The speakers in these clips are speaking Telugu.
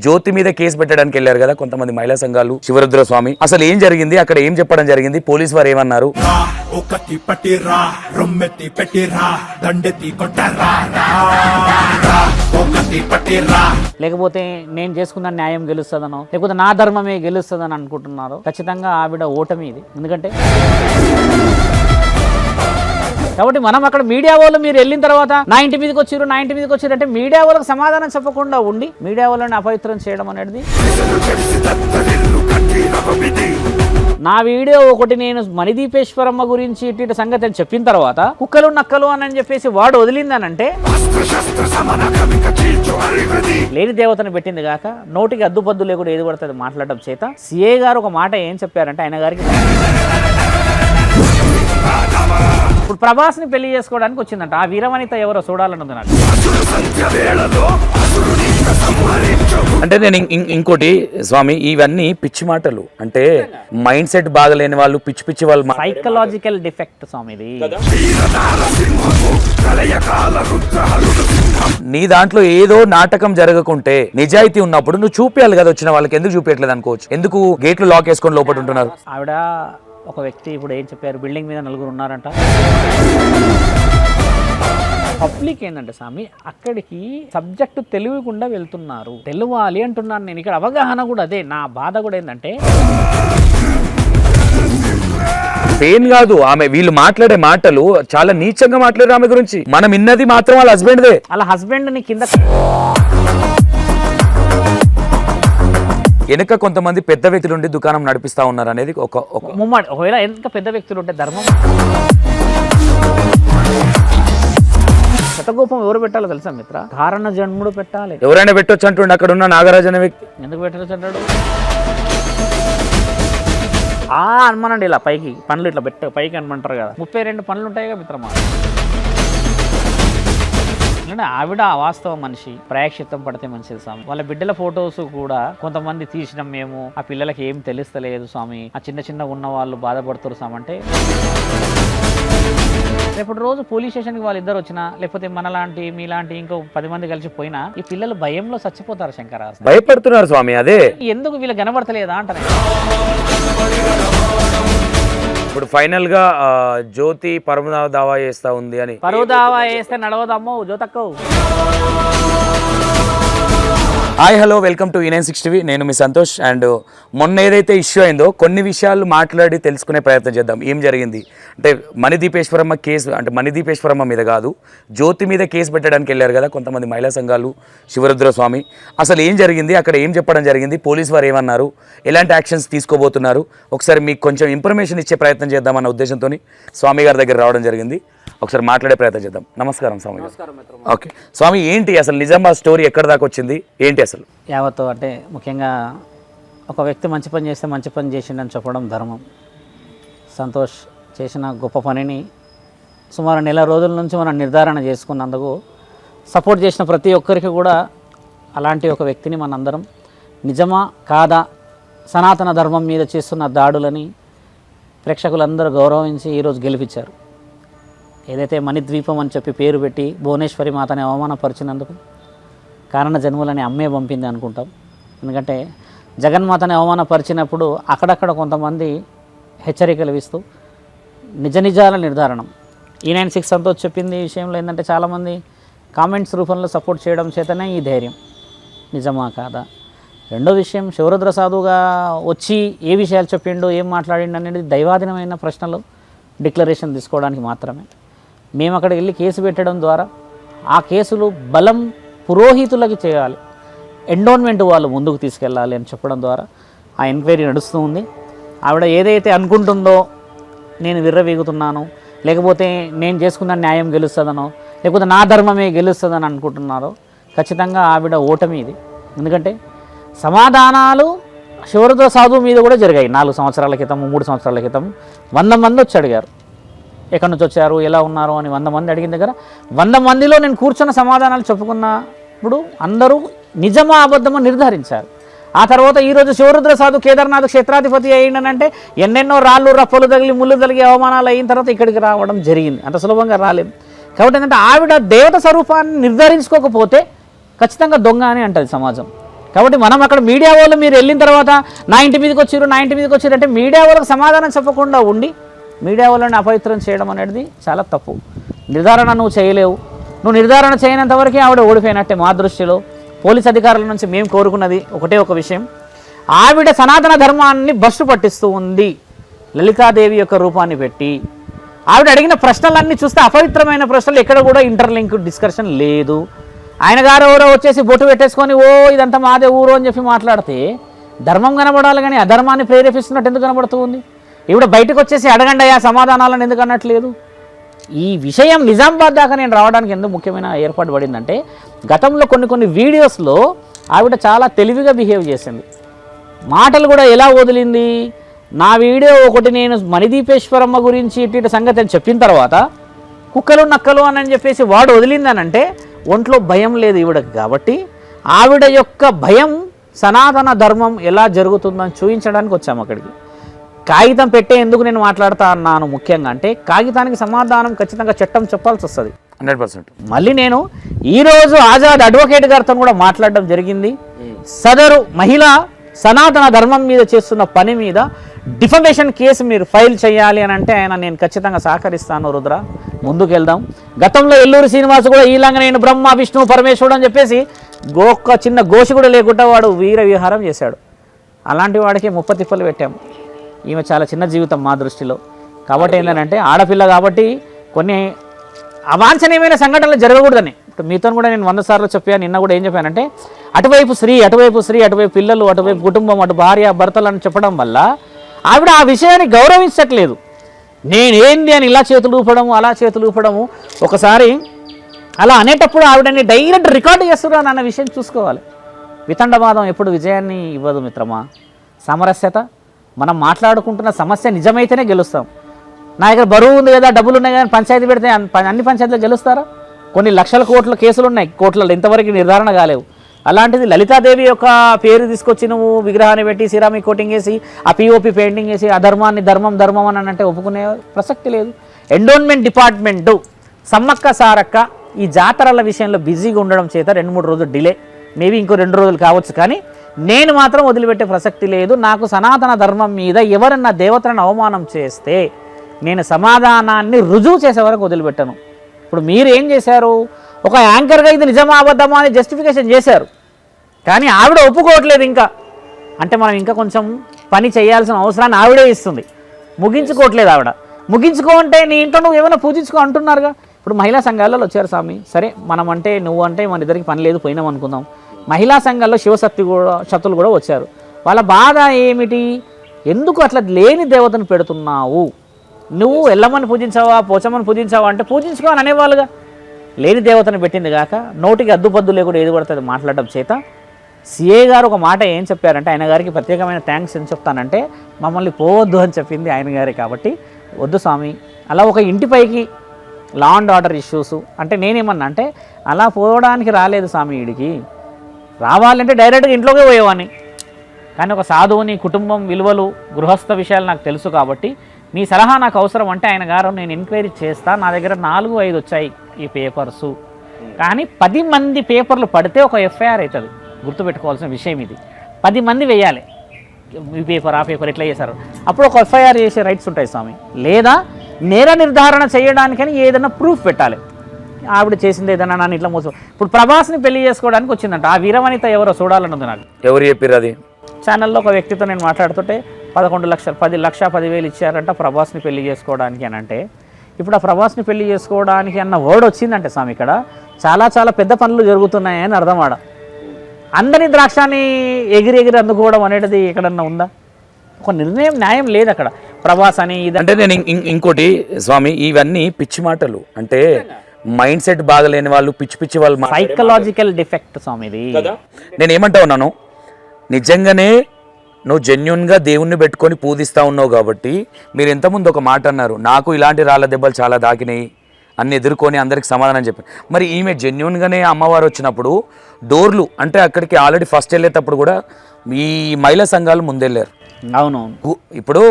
జ్యోతి మీద కేసు పెట్టడానికి వెళ్ళారు కదా కొంతమంది మహిళా సంఘాలు, శివరుద్ర స్వామి. అసలు ఏం జరిగింది అక్కడ, ఏం చెప్పడం జరిగింది, పోలీసు వారు ఏమన్నారు? లేకపోతే నేను చేసుకున్న న్యాయం గెలుస్తుందనో, లేకపోతే నా ధర్మమే గెలుస్తుందని అనుకుంటున్నారు. ఖచ్చితంగా ఆవిడ ఓటమి ఇది. ఎందుకంటే కాబట్టి మనం అక్కడ మీడియా వాళ్ళు మీరు వెళ్ళిన తర్వాత నా ఇంటి మీదకి వచ్చారు అంటే మీడియా వాళ్ళకి సమాధానం చెప్పకుండా ఉండి మీడియా వాళ్ళని అపవిత్రం చేయడం అనేది. నా వీడియో ఒకటి నేను మణిదీపేశ్వరమ్మ గురించి ఇటు సంగతి అని చెప్పిన తర్వాత కుక్కలు నక్కలు అని చెప్పేసి వాడు వదిలిందనంటే లేని దేవతను పెట్టింది కాక నోటికి అద్దుపద్దు లేకుండా ఏది పడుతుంది మాట్లాడడం చేత సిఏ గారు ఒక మాట ఏం చెప్పారంటే ఆయన గారికి ఇప్పుడు ప్రభాస్ని పెళ్లి చేసుకోవడానికి వచ్చిందంట. ఆ వీరవనిత ఎవరో చూడాలన్నది నాకు. అంటే నేను ఇంకోటి స్వామి, ఇవన్నీ పిచ్చి మాటలు. అంటే మైండ్ సెట్ బాగలేని వాళ్ళు, పిచ్చి పిచ్చి వాళ్ళు, సైకలాజికల్ డిఫెక్ట్ స్వామి ఇది. నీ దాంట్లో ఏదో నాటకం జరగకుంటే నిజాయితీ ఉన్నప్పుడు నువ్వు చూపించాలి కదా. వచ్చిన వాళ్ళకి ఎందుకు చూపించట్లేదు అనుకోవచ్చు. ఎందుకు గేట్లు లాక్ వేసుకొని లోపల ఉంటున్నారు? ఆవిడ ఒక వ్యక్తి ఇప్పుడు ఏం చెప్పారు, బిల్డింగ్ మీద 4 ఉన్నారంట. పబ్లిక్ ఏంటంటే స్వామి అక్కడికి సబ్జెక్టు తెలియకుండా వెళ్తున్నారు. తెలియాలి అంటున్నాను నేను. ఇక్కడ అవగాహన కూడా అదే. నా బాధ కూడా ఏంటంటే పెయిన్ కాదు, ఆమె వీళ్ళు మాట్లాడే మాటలు చాలా నీచంగా మాట్లాడారు ఆమె గురించి. మనం విన్నది మాత్రం వాళ్ళ హస్బెండ్దే. అలా హస్బెండ్ ని కింద వెనక కొంతమంది పెద్ద వ్యక్తులు ఉండి దుకాణం నడిపిస్తా ఉన్నారు అనేది ఒక ముమ్మాడి. ఒకవేళ ఎంత పెద్ద వ్యక్తులు ఉంటే ధర్మం శతగోపం ఎవరు పెట్టాలో తెలుసా మిత్ర? కారణ జన్ముడు పెట్టాలి. ఎవరైనా పెట్టొచ్చు అంటుండే అక్కడ ఉన్న నాగరాజు అనే వ్యక్తి. ఎందుకు పెట్టచ్చు అంటాడు? అనమనండి ఇలా పైకి పనులు ఇట్లా పైకి అనమంటారు కదా. 32 పనులు ఉంటాయి కదా మిత్రమా. ఆవిడ వాస్తవ మనిషి, ప్రాయశ్చిత్తం పడితే మంచిది స్వామి. వాళ్ళ బిడ్డల ఫొటోస్ కూడా కొంతమంది తీసినాం మేము, ఆ పిల్లలకి ఏం తెలుస్తలేదు స్వామి, ఆ చిన్న ఉన్న వాళ్ళు బాధపడుతారు స్వామి. అంటే రేపటి రోజు పోలీస్ స్టేషన్కి వాళ్ళిద్దరు వచ్చినా, లేకపోతే మనలాంటి మీలాంటి ఇంకో 10 మంది కలిసి పోయినా ఈ పిల్లలు భయంలో చచ్చిపోతారు. శంకర భయపడుతున్నారు స్వామి. అదే ఎందుకు వీళ్ళు కనబడతలేదా అంటారు. ఇప్పుడు ఫైనల్ గా జ్యోతి పరువు దావా చేస్తా ఉంది అని. పరువు దావా చేస్తే నడవదమ్మో జ్యోతక్కో. Hi hello, welcome to E960 TV. నేను మీ సంతోష్. అండ్ మొన్న ఏదైతే ఇష్యూ అయిందో కొన్ని విషయాలు మాట్లాడి తెలుసుకునే ప్రయత్నం చేద్దాం. ఏం జరిగింది అంటే మణిదీపేశ్వరమ్మ కేసు, అంటే మణిదీపేశ్వరమ్మ మీద కాదు, జ్యోతి మీద కేసు పెట్టడానికి వెళ్ళారు కదా కొంతమంది మహిళా సంఘాలు, శివరుద్ర స్వామి. అసలు ఏం జరిగింది అక్కడ, ఏం చెప్పడం జరిగింది, పోలీసు వారు ఏమన్నారు, ఎలాంటి యాక్షన్స్ తీసుకోబోతున్నారు, ఒకసారి మీకు కొంచెం ఇన్ఫర్మేషన్ ఇచ్చే ప్రయత్నం చేద్దామన్న ఉద్దేశంతో స్వామి గారి దగ్గర రావడం జరిగింది. ఒకసారి మాట్లాడే ప్రయత్నం చేద్దాం. నమస్కారం స్వామి గారు. ఓకే స్వామి, ఏంటి అసలు నిజామాబాద్ స్టోరీ ఎక్కడ దాకా వచ్చింది, ఏంటి అసలు? యావత్తు అంటే ముఖ్యంగా ఒక వ్యక్తి మంచి పని చేస్తే మంచి పని చేసిండని చెప్పడం ధర్మం. సంతోష్ చేసిన గొప్ప పనిని సుమారు 1 నెల రోజుల నుంచి మనం నిర్ధారణ చేసుకున్నందుకు సపోర్ట్ చేసిన ప్రతి ఒక్కరికి కూడా అలాంటి ఒక వ్యక్తిని మనందరం నిజమా కాదా, సనాతన ధర్మం మీద చేస్తున్న దాడులని ప్రేక్షకులందరూ గౌరవించి ఈరోజు గెలిపించారు. ఏదైతే మణిద్వీపం అని చెప్పి పేరు పెట్టి భువనేశ్వరి మాతని అవమానపరిచినందుకు కారణ జన్ములని అమ్మే పంపింది అనుకుంటాం. ఎందుకంటే జగన్మాతని అవమానపరిచినప్పుడు అక్కడక్కడ కొంతమంది హెచ్చరికలు ఇస్తూ నిజాల నిర్ధారణం E960 సంతోష్ చెప్పింది ఈ విషయంలో ఏంటంటే చాలామంది కామెంట్స్ రూపంలో సపోర్ట్ చేయడం చేతనే ఈ ధైర్యం. నిజమా కాదా? రెండో విషయం, శివరుద్ర సాధుగా వచ్చి ఏ విషయాలు చెప్పిండు, ఏం మాట్లాడిండు అనేది దైవాధీనమైన ప్రశ్నలు డిక్లరేషన్ తీసుకోవడానికి మాత్రమే. మేము అక్కడికి వెళ్ళి కేసు పెట్టడం ద్వారా ఆ కేసులు బలం పురోహితులకి చేయాలి, ఎండోన్మెంట్ వాళ్ళు ముందుకు తీసుకెళ్ళాలి అని చెప్పడం ద్వారా ఆ ఎంక్వైరీ నడుస్తూ ఉంది. ఆవిడ ఏదైతే అనుకుంటుందో నేను విర్రవీగుతున్నాను, లేకపోతే నేను చేసుకున్న న్యాయం గెలుస్తుందనో, లేకపోతే నా ధర్మమే గెలుస్తుందని అనుకుంటున్నారో ఖచ్చితంగా ఆవిడ ఓటమి ఇది. ఎందుకంటే సమాధానాలు శివరుద్ర సాధువు మీద కూడా జరిగాయి. 4 సంవత్సరాల క్రితం, 3 సంవత్సరాల క్రితం 100 మంది వచ్చి అడిగారు ఎక్కడి నుంచి వచ్చారు, ఎలా ఉన్నారు అని. 100 మంది అడిగిన దగ్గర 100 మందిలో నేను కూర్చున్న సమాధానాలు చెప్పుకున్నప్పుడు అందరూ నిజమా అబద్ధమో నిర్ధారించారు. ఆ తర్వాత ఈరోజు శివరుద్ర సాధు కేదార్నాథ్ క్షేత్రాధిపతి అయ్యిండనంటే ఎన్నెన్నో రాళ్ళు రప్పలు తగిలి ముళ్ళు తగిలి అవమానాలు అయిన తర్వాత ఇక్కడికి రావడం జరిగింది. అంత సులభంగా రాలేదు. కాబట్టి ఏంటంటే ఆవిడ దేవత స్వరూపాన్ని నిర్ధారించుకోకపోతే ఖచ్చితంగా దొంగ అని అంటది సమాజం. కాబట్టి మనం అక్కడ మీడియా వాళ్ళు మీరు వెళ్ళిన తర్వాత నా ఇంటి మీదకి వచ్చారు అంటే మీడియా వాళ్ళకి సమాధానం చెప్పకుండా ఉండి మీడియా వాళ్ళని అపవిత్రం చేయడం అనేది చాలా తప్పు. నిర్ధారణ నువ్వు చేయలేవు. నువ్వు నిర్ధారణ చేయనంత వరకే ఆవిడ ఓడిపోయినట్టే మా దృష్టిలో. పోలీస్ అధికారుల నుంచి మేము కోరుకున్నది ఒకటే ఒక విషయం, ఆవిడ సనాతన ధర్మాన్ని బస్సు పట్టిస్తూ ఉంది. లలితాదేవి యొక్క రూపాన్ని పెట్టి ఆవిడ అడిగిన ప్రశ్నలన్నీ చూస్తే అపవిత్రమైన ప్రశ్నలు, ఎక్కడ కూడా ఇంటర్లింక్ డిస్కషన్ లేదు. ఆయన గారు ఎవరో వచ్చేసి బొట్టు పెట్టేసుకొని ఓ ఇదంతా మాదే ఊరు అని చెప్పి మాట్లాడితే ధర్మం కనబడాలి, కానీ అధర్మాన్ని ప్రేరేపిస్తున్నట్టు ఎందుకు కనబడుతూ ఉంది? ఈవిడ బయటకు వచ్చేసి అడగండి అయ్యా సమాధానాలను ఎందుకు అన్నట్లేదు? ఈ విషయం నిజామాబాద్ దాకా నేను రావడానికి ఎందుకు ముఖ్యమైన ఏర్పాటు పడిందంటే, గతంలో కొన్ని వీడియోస్లో ఆవిడ చాలా తెలివిగా బిహేవ్ చేసింది. మాటలు కూడా ఎలా వదిలింది, నా వీడియో ఒకటి నేను మణిదీపేశ్వరమ్మ గురించి ఇటు సంగతి అని చెప్పిన తర్వాత కుక్కలు నక్కలు అని చెప్పేసి వాడు వదిలిందనంటే ఒంట్లో భయం లేదు ఈవిడకి. కాబట్టి ఆవిడ యొక్క భయం సనాతన ధర్మం ఎలా జరుగుతుందని చూపించడానికి వచ్చాము అక్కడికి. కాగితం పెట్టే ఎందుకు నేను మాట్లాడుతా అన్నాను ముఖ్యంగా అంటే, కాగితానికి సమాధానం ఖచ్చితంగా చట్టం చెప్పాల్సి వస్తుంది 100%. మళ్ళీ నేను ఈరోజు ఆజాద్ అడ్వకేట్ గారితో కూడా మాట్లాడడం జరిగింది. సదరు మహిళ సనాతన ధర్మం మీద చేస్తున్న పని మీద డిఫమేషన్ కేసు మీరు ఫైల్ చేయాలి అని అంటే ఆయన నేను ఖచ్చితంగా సహకరిస్తాను. రుద్ర ముందుకు వెళ్దాం. గతంలో ఎల్లూరు శ్రీనివాస్ కూడా ఈలాగా నేను బ్రహ్మ విష్ణు పరమేశ్వరుడు అని చెప్పేసి ఒక్క చిన్న గోషి కూడా లేకుండా వాడు వీర విహారం చేశాడు. అలాంటి వాడికి 30 తిప్పలు పెట్టాము. ఈమె చాలా చిన్న జీవితం మా దృష్టిలో. కాబట్టి ఏంటంటే ఆడపిల్ల కాబట్టి కొన్ని అవాంఛనీయమైన సంఘటనలు జరగకూడదని ఇప్పుడు మీతో కూడా నేను 100 సార్లు చెప్పాను. నిన్న కూడా ఏం చెప్పానంటే, అటువైపు స్త్రీ, అటువైపు పిల్లలు, అటువైపు కుటుంబం, అటు భార్య భర్తలు అని చెప్పడం వల్ల ఆవిడ ఆ విషయాన్ని గౌరవించట్లేదు. నేనేంది అని ఇలా చేతులు ఊపడము, అలా చేతులు ఊపడము. ఒకసారి అలా అనేటప్పుడు ఆవిడని డైరెక్ట్ రికార్డు చేస్తున్నాను అన్న విషయం చూసుకోవాలి. వితండవాదం ఎప్పుడు విజయాన్ని ఇవ్వదు మిత్రమా. సామరస్యత, మనం మాట్లాడుకుంటున్న సమస్య నిజమైతేనే గెలుస్తాం. నా దగ్గర బరువు ఉంది కదా, డబ్బులు ఉన్నాయి కానీ పంచాయతీ పెడితే అన్ని పంచాయతీలు గెలుస్తారా? కొన్ని లక్షల కోట్ల కేసులు ఉన్నాయి కోట్లలో, ఇంతవరకు నిర్ధారణ కాలేవు. అలాంటిది లలితాదేవి యొక్క పేరు తీసుకొచ్చి నువ్వు విగ్రహాన్ని పెట్టి సిరామిక్ కోటింగ్ వేసి ఆ పిఓపి పెయింటింగ్ వేసి అధర్మాన్ని ధర్మం అని అంటే ఒప్పుకునే ప్రసక్తి లేదు. ఎండోన్మెంట్ డిపార్ట్మెంటు సమ్మక్క సారక్క ఈ జాతరల విషయంలో బిజీగా ఉండడం చేత 2-3 రోజులు డిలే, మేబీ ఇంకో 2 రోజులు కావచ్చు. కానీ నేను మాత్రం వదిలిపెట్టే ప్రసక్తి లేదు. నాకు సనాతన ధర్మం మీద ఎవరన్నా దేవతలను అవమానం చేస్తే నేను సమాధానాన్ని రుజువు చేసే వరకు వదిలిపెట్టను. ఇప్పుడు మీరు ఏం చేశారు, ఒక యాంకర్గా ఇది నిజమా అబద్ధమా అని జస్టిఫికేషన్ చేశారు, కానీ ఆవిడ ఒప్పుకోవట్లేదు ఇంకా. అంటే మనం ఇంకా కొంచెం పని చేయాల్సిన అవసరాన్ని ఆవిడే ఇస్తుంది. ముగించుకోవట్లేదు ఆవిడ. ముగించుకోంటే నీ ఇంట్లో నువ్వు ఏమైనా పూజించుకో అంటున్నారుగా. ఇప్పుడు మహిళా సంఘాలలో వచ్చారు స్వామి, సరే మనం అంటే నువ్వు అంటే మన ఇద్దరికి పని లేదు పోయినాం అనుకుందాం. మహిళా సంఘాల్లో శక్తులు కూడా వచ్చారు. వాళ్ళ బాధ ఏమిటి, ఎందుకు అట్లా లేని దేవతను పెడుతున్నావు, నువ్వు ఎల్లమ్మని పూజించావా పోచమ్మని పూజించావా అంటే పూజించుకో అని అనేవాళ్ళుగా. లేని దేవతను పెట్టింది కాక నోటికి అద్దుపద్దు లేకుండా ఏది పడుతుంది మాట్లాడడం చేత సిఏ గారు ఒక మాట ఏం చెప్పారంటే, ఆయన గారికి ప్రత్యేకమైన థ్యాంక్స్ ఏం చెప్తానంటే, మమ్మల్ని పోవద్దు అని చెప్పింది ఆయన గారే. కాబట్టి వద్దు స్వామి, అలా ఒక ఇంటిపైకి లా అండ్ ఆర్డర్ ఇష్యూస్ అంటే నేనేమన్నా అంటే అలా పోవడానికి రాలేదు స్వామి, వీడికి రావాలంటే డైరెక్ట్గా ఇంట్లోకే పోయేవాడిని. కానీ ఒక సాధువుని, కుటుంబం విలువలు, గృహస్థ విషయాలు నాకు తెలుసు కాబట్టి మీ సలహా నాకు అవసరం అంటే ఆయన గారు నేను ఎంక్వైరీ చేస్తా. నా దగ్గర 4-5 వచ్చాయి ఈ పేపర్సు, కానీ 10 మంది పేపర్లు పడితే ఒక ఎఫ్ఐఆర్ అవుతుంది. గుర్తుపెట్టుకోవాల్సిన విషయం ఇది. 10 మంది వేయాలి, ఈ పేపర్ ఆ పేపర్ ఎట్లా చేశారు, అప్పుడు ఒక ఎఫ్ఐఆర్ చేసే రైట్స్ ఉంటాయి స్వామి. లేదా నేర నిర్ధారణ చేయడానికని ఏదైనా ప్రూఫ్ పెట్టాలి. ఆవిడ చేసింది ఏదైనా నన్ను ఇట్లా మోసం. ఇప్పుడు ప్రభాస్ని పెళ్లి చేసుకోవడానికి వచ్చిందంట. ఆ వీరవనిత ఎవరో చూడాలన్నది నాకు. ఎవరు చెప్పారు అది? ఛానల్లో ఒక వ్యక్తితో నేను మాట్లాడుతుంటే 11 లక్షలు 10,10,000 ఇచ్చారంట ప్రభాస్ని పెళ్లి చేసుకోవడానికి అని అంటే, ఇప్పుడు ఆ ప్రభాస్ని పెళ్లి చేసుకోవడానికి అన్న వర్డ్ వచ్చిందంటే స్వామి ఇక్కడ చాలా పెద్ద పనులు జరుగుతున్నాయని అర్థం. ఆడ అందరి ద్రాక్షాన్ని ఎగిరి అందుకోవడం అనేది ఎక్కడన్నా ఉందా? ఒక నిర్ణయం న్యాయం లేదు అక్కడ. ప్రభాస్ అని అంటే నేను ఇంకోటి స్వామి, ఇవన్నీ పిచ్చి మాటలు. అంటే మైండ్ సెట్ బాగలేని వాళ్ళు, పిచ్చి వాళ్ళు, సైకలాజికల్ డిఫెక్ట్ స్వామి ఇది. నేను ఏమంటా ఉన్నాను, నిజంగానే నువ్వు జెన్యున్గా దేవుణ్ణి పెట్టుకొని పూజిస్తూ ఉన్నావు కాబట్టి మీరు ఇంతకుముందు ఒక మాట అన్నారు, నాకు ఇలాంటి రాళ్ళ దెబ్బలు చాలా దాకినాయి అన్ని ఎదుర్కొని అందరికి సమాధానం చెప్పారు. మరి ఈమె జెన్యున్గానే అమ్మవారు వచ్చినప్పుడు డోర్లు అంటే అక్కడికి ఆల్రెడీ ఫస్ట్ వెళ్ళేటప్పుడు కూడా ఈ మహిళా సంఘాలు ముందెళ్ళారు. అవునవును. ఇప్పుడు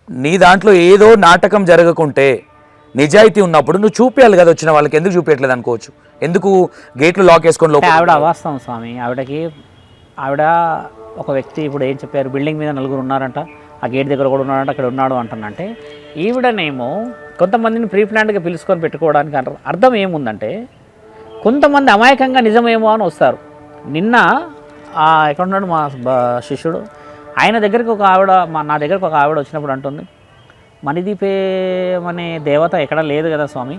నీ దాంట్లో ఏదో నాటకం జరగకుంటే నిజాయితీ ఉన్నప్పుడు నువ్వు చూపించాలి కదా వచ్చిన వాళ్ళకి. ఎందుకు చూపించట్లేదు అనుకోవచ్చు, ఎందుకు గేట్లు లాక్ వేసుకొని ఆవిడ అవాస్తవం స్వామి. ఆవిడకి ఆవిడ ఒక వ్యక్తి ఇప్పుడు ఏం చెప్పారు, బిల్డింగ్ మీద నలుగురు ఉన్నారంట, ఆ గేట్ దగ్గర కూడా ఉన్నాడంట, అక్కడ ఉన్నాడు అంటున్నంటే ఈవిడనేమో కొంతమందిని ప్రీ ప్లాన్డ్గా పిలుచుకొని పెట్టుకోవడానికి అంటారు. అర్థం ఏముందంటే కొంతమంది అమాయకంగా నిజమేమో అని వస్తారు. నిన్న ఎక్కడున్నాడు మా శిష్యుడు, ఆయన దగ్గరికి ఒక ఆవిడ నా దగ్గరకు ఒక ఆవిడ వచ్చినప్పుడు అంటుంది, మణిదీపం అనే దేవత ఎక్కడ లేదు కదా స్వామి,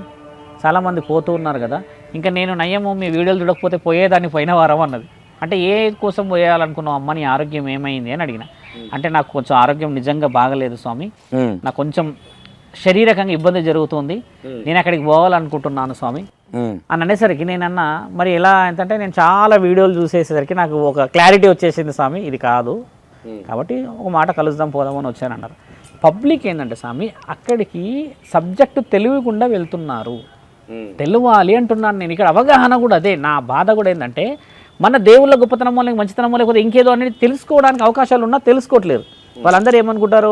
చాలామంది పోతూ ఉన్నారు కదా, ఇంకా నేను నయ్యము మీ వీడియోలు చూడకపోతే పోయేదాన్ని పోయిన వారం అన్నది. అంటే ఏ కోసం పోయాలనుకున్నావు అమ్మ, నీ ఆరోగ్యం ఏమైంది అని అడిగిన. అంటే నాకు కొంచెం ఆరోగ్యం నిజంగా బాగలేదు స్వామి, నాకు కొంచెం శారీరకంగా ఇబ్బంది జరుగుతుంది, నేను అక్కడికి పోవాలనుకుంటున్నాను స్వామి అని అనేసరికి నేనన్నా మరి ఎలా ఎంతంటే నేను చాలా వీడియోలు చూసేసరికి నాకు ఒక క్లారిటీ వచ్చేసింది స్వామి, ఇది కాదు కాబట్టి ఒక మాట కలుద్దాం పోదామని వచ్చానన్నారు. పబ్లిక్ ఏంటంటే స్వామి అక్కడికి సబ్జెక్టు తెలియకుండా వెళ్తున్నారు, తెలియాలి అంటున్నాను నేను. ఇక్కడ అవగాహన కూడా అదే, నా బాధ కూడా ఏంటంటే మన దేవుళ్ళ గొప్పతనమో లేక మంచితనమో లేకపోతే ఇంకేదో అనేది తెలుసుకోవడానికి అవకాశాలు ఉన్నా తెలుసుకోవట్లేదు. వాళ్ళందరూ ఏమనుకుంటారు,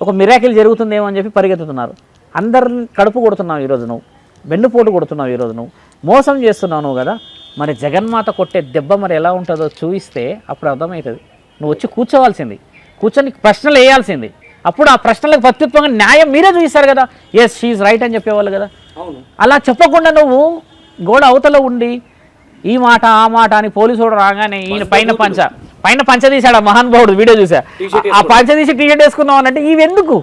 ఒక మిరాకిల్ జరుగుతుందేమో అని చెప్పి పరిగెత్తుతున్నారు. అందరిని కడుపు కొడుతున్నావు ఈరోజు, నువ్వు వెన్నుపోటు కొడుతున్నావు ఈరోజు, నువ్వు మోసం చేస్తున్నావు నువ్వు కదా. మరి జగన్మాత కొట్టే దెబ్బ మరి ఎలా ఉంటుందో చూయిస్తే అప్పుడు అర్థమవుతుంది. నువ్వు వచ్చి కూర్చోవాల్సింది, కూర్చొని ప్రశ్నలు వేయాల్సింది, అప్పుడు ఆ ప్రశ్నలకు ప్రత్యుత్వంగా న్యాయం మీరే చూపిస్తారు కదా, ఎస్ షీఈ్ రైట్ అని చెప్పేవాళ్ళు కదా. అలా చెప్పకుండా నువ్వు గోడ అవతల ఉండి ఈ మాట ఆ మాట అని పోలీసు వాడు రాగానే ఈయన పైన పంచ తీశాడు ఆ మహానుభావుడు, వీడియో చూసా, ఆ పంచ తీసి టీషర్ట్ వేసుకున్నావు అంటే ఇవెందుకు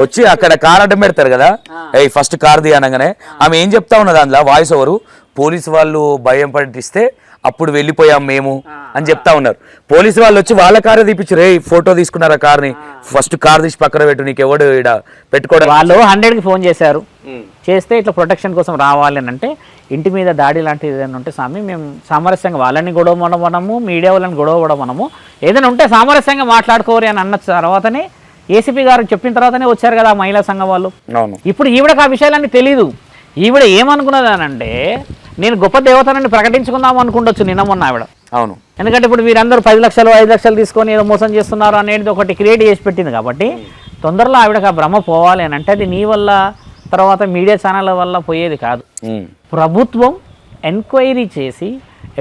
వచ్చి అక్కడ కార్ అడ్డం పెడతారు కదా, ఫస్ట్ కార్ ది అనగానే ఆమె ఏం చెప్తా ఉన్నది అందులో వాయిస్ ఓవరు, పోలీసు వాళ్ళు భయం పట్టిస్తే అప్పుడు వెళ్ళిపోయాం మేము అని చెప్తా ఉన్నారు. పోలీసు వాళ్ళు వచ్చి వాళ్ళ కారే తీపిచ్చారు, ఫోటో తీసుకున్నారు ఆ కార్ని, ఫస్ట్ కార్ తీసి పక్కన పెట్టు, నీకు ఎవడు ఇక్కడ పెట్టుకోవడం. వాళ్ళు 100కి ఫోన్ చేశారు, చేస్తే ఇట్లా ప్రొటెక్షన్ కోసం రావాలి అని అంటే ఇంటి మీద దాడి లాంటిది ఏదైనా ఉంటే స్వామి మేము సామరస్యంగా వాళ్ళని గొడవ మనము మీడియా వాళ్ళని గొడవ మనము ఏదైనా ఉంటే సామరస్యంగా మాట్లాడుకోరు అని అన్న తర్వాతనే ఏసీపీ గారికి చెప్పిన తర్వాతనే వచ్చారు కదా మహిళా సంఘం వాళ్ళు. ఇప్పుడు ఈవిడకి ఆ విషయాలన్నీ తెలీదు. ఈవిడ ఏమనుకున్నది అనంటే నేను గొప్ప దేవతనని ప్రకటించుకుందాం అనుకుంటొచ్చు నిన్న మొన్న ఆవిడ. అవును, ఎందుకంటే ఇప్పుడు మీరందరూ 10 లక్షలు 5 లక్షలు తీసుకొని ఏదో మోసం చేస్తున్నారు అనేది ఒకటి క్రియేట్ చేసి పెట్టింది కాబట్టి తొందరలో ఆవిడకి ఆ భ్రమ పోవాలి అని అంటే అది నీ వల్ల తర్వాత మీడియా ఛానళ్ళ వల్ల పోయేది కాదు. ప్రభుత్వం ఎంక్వైరీ చేసి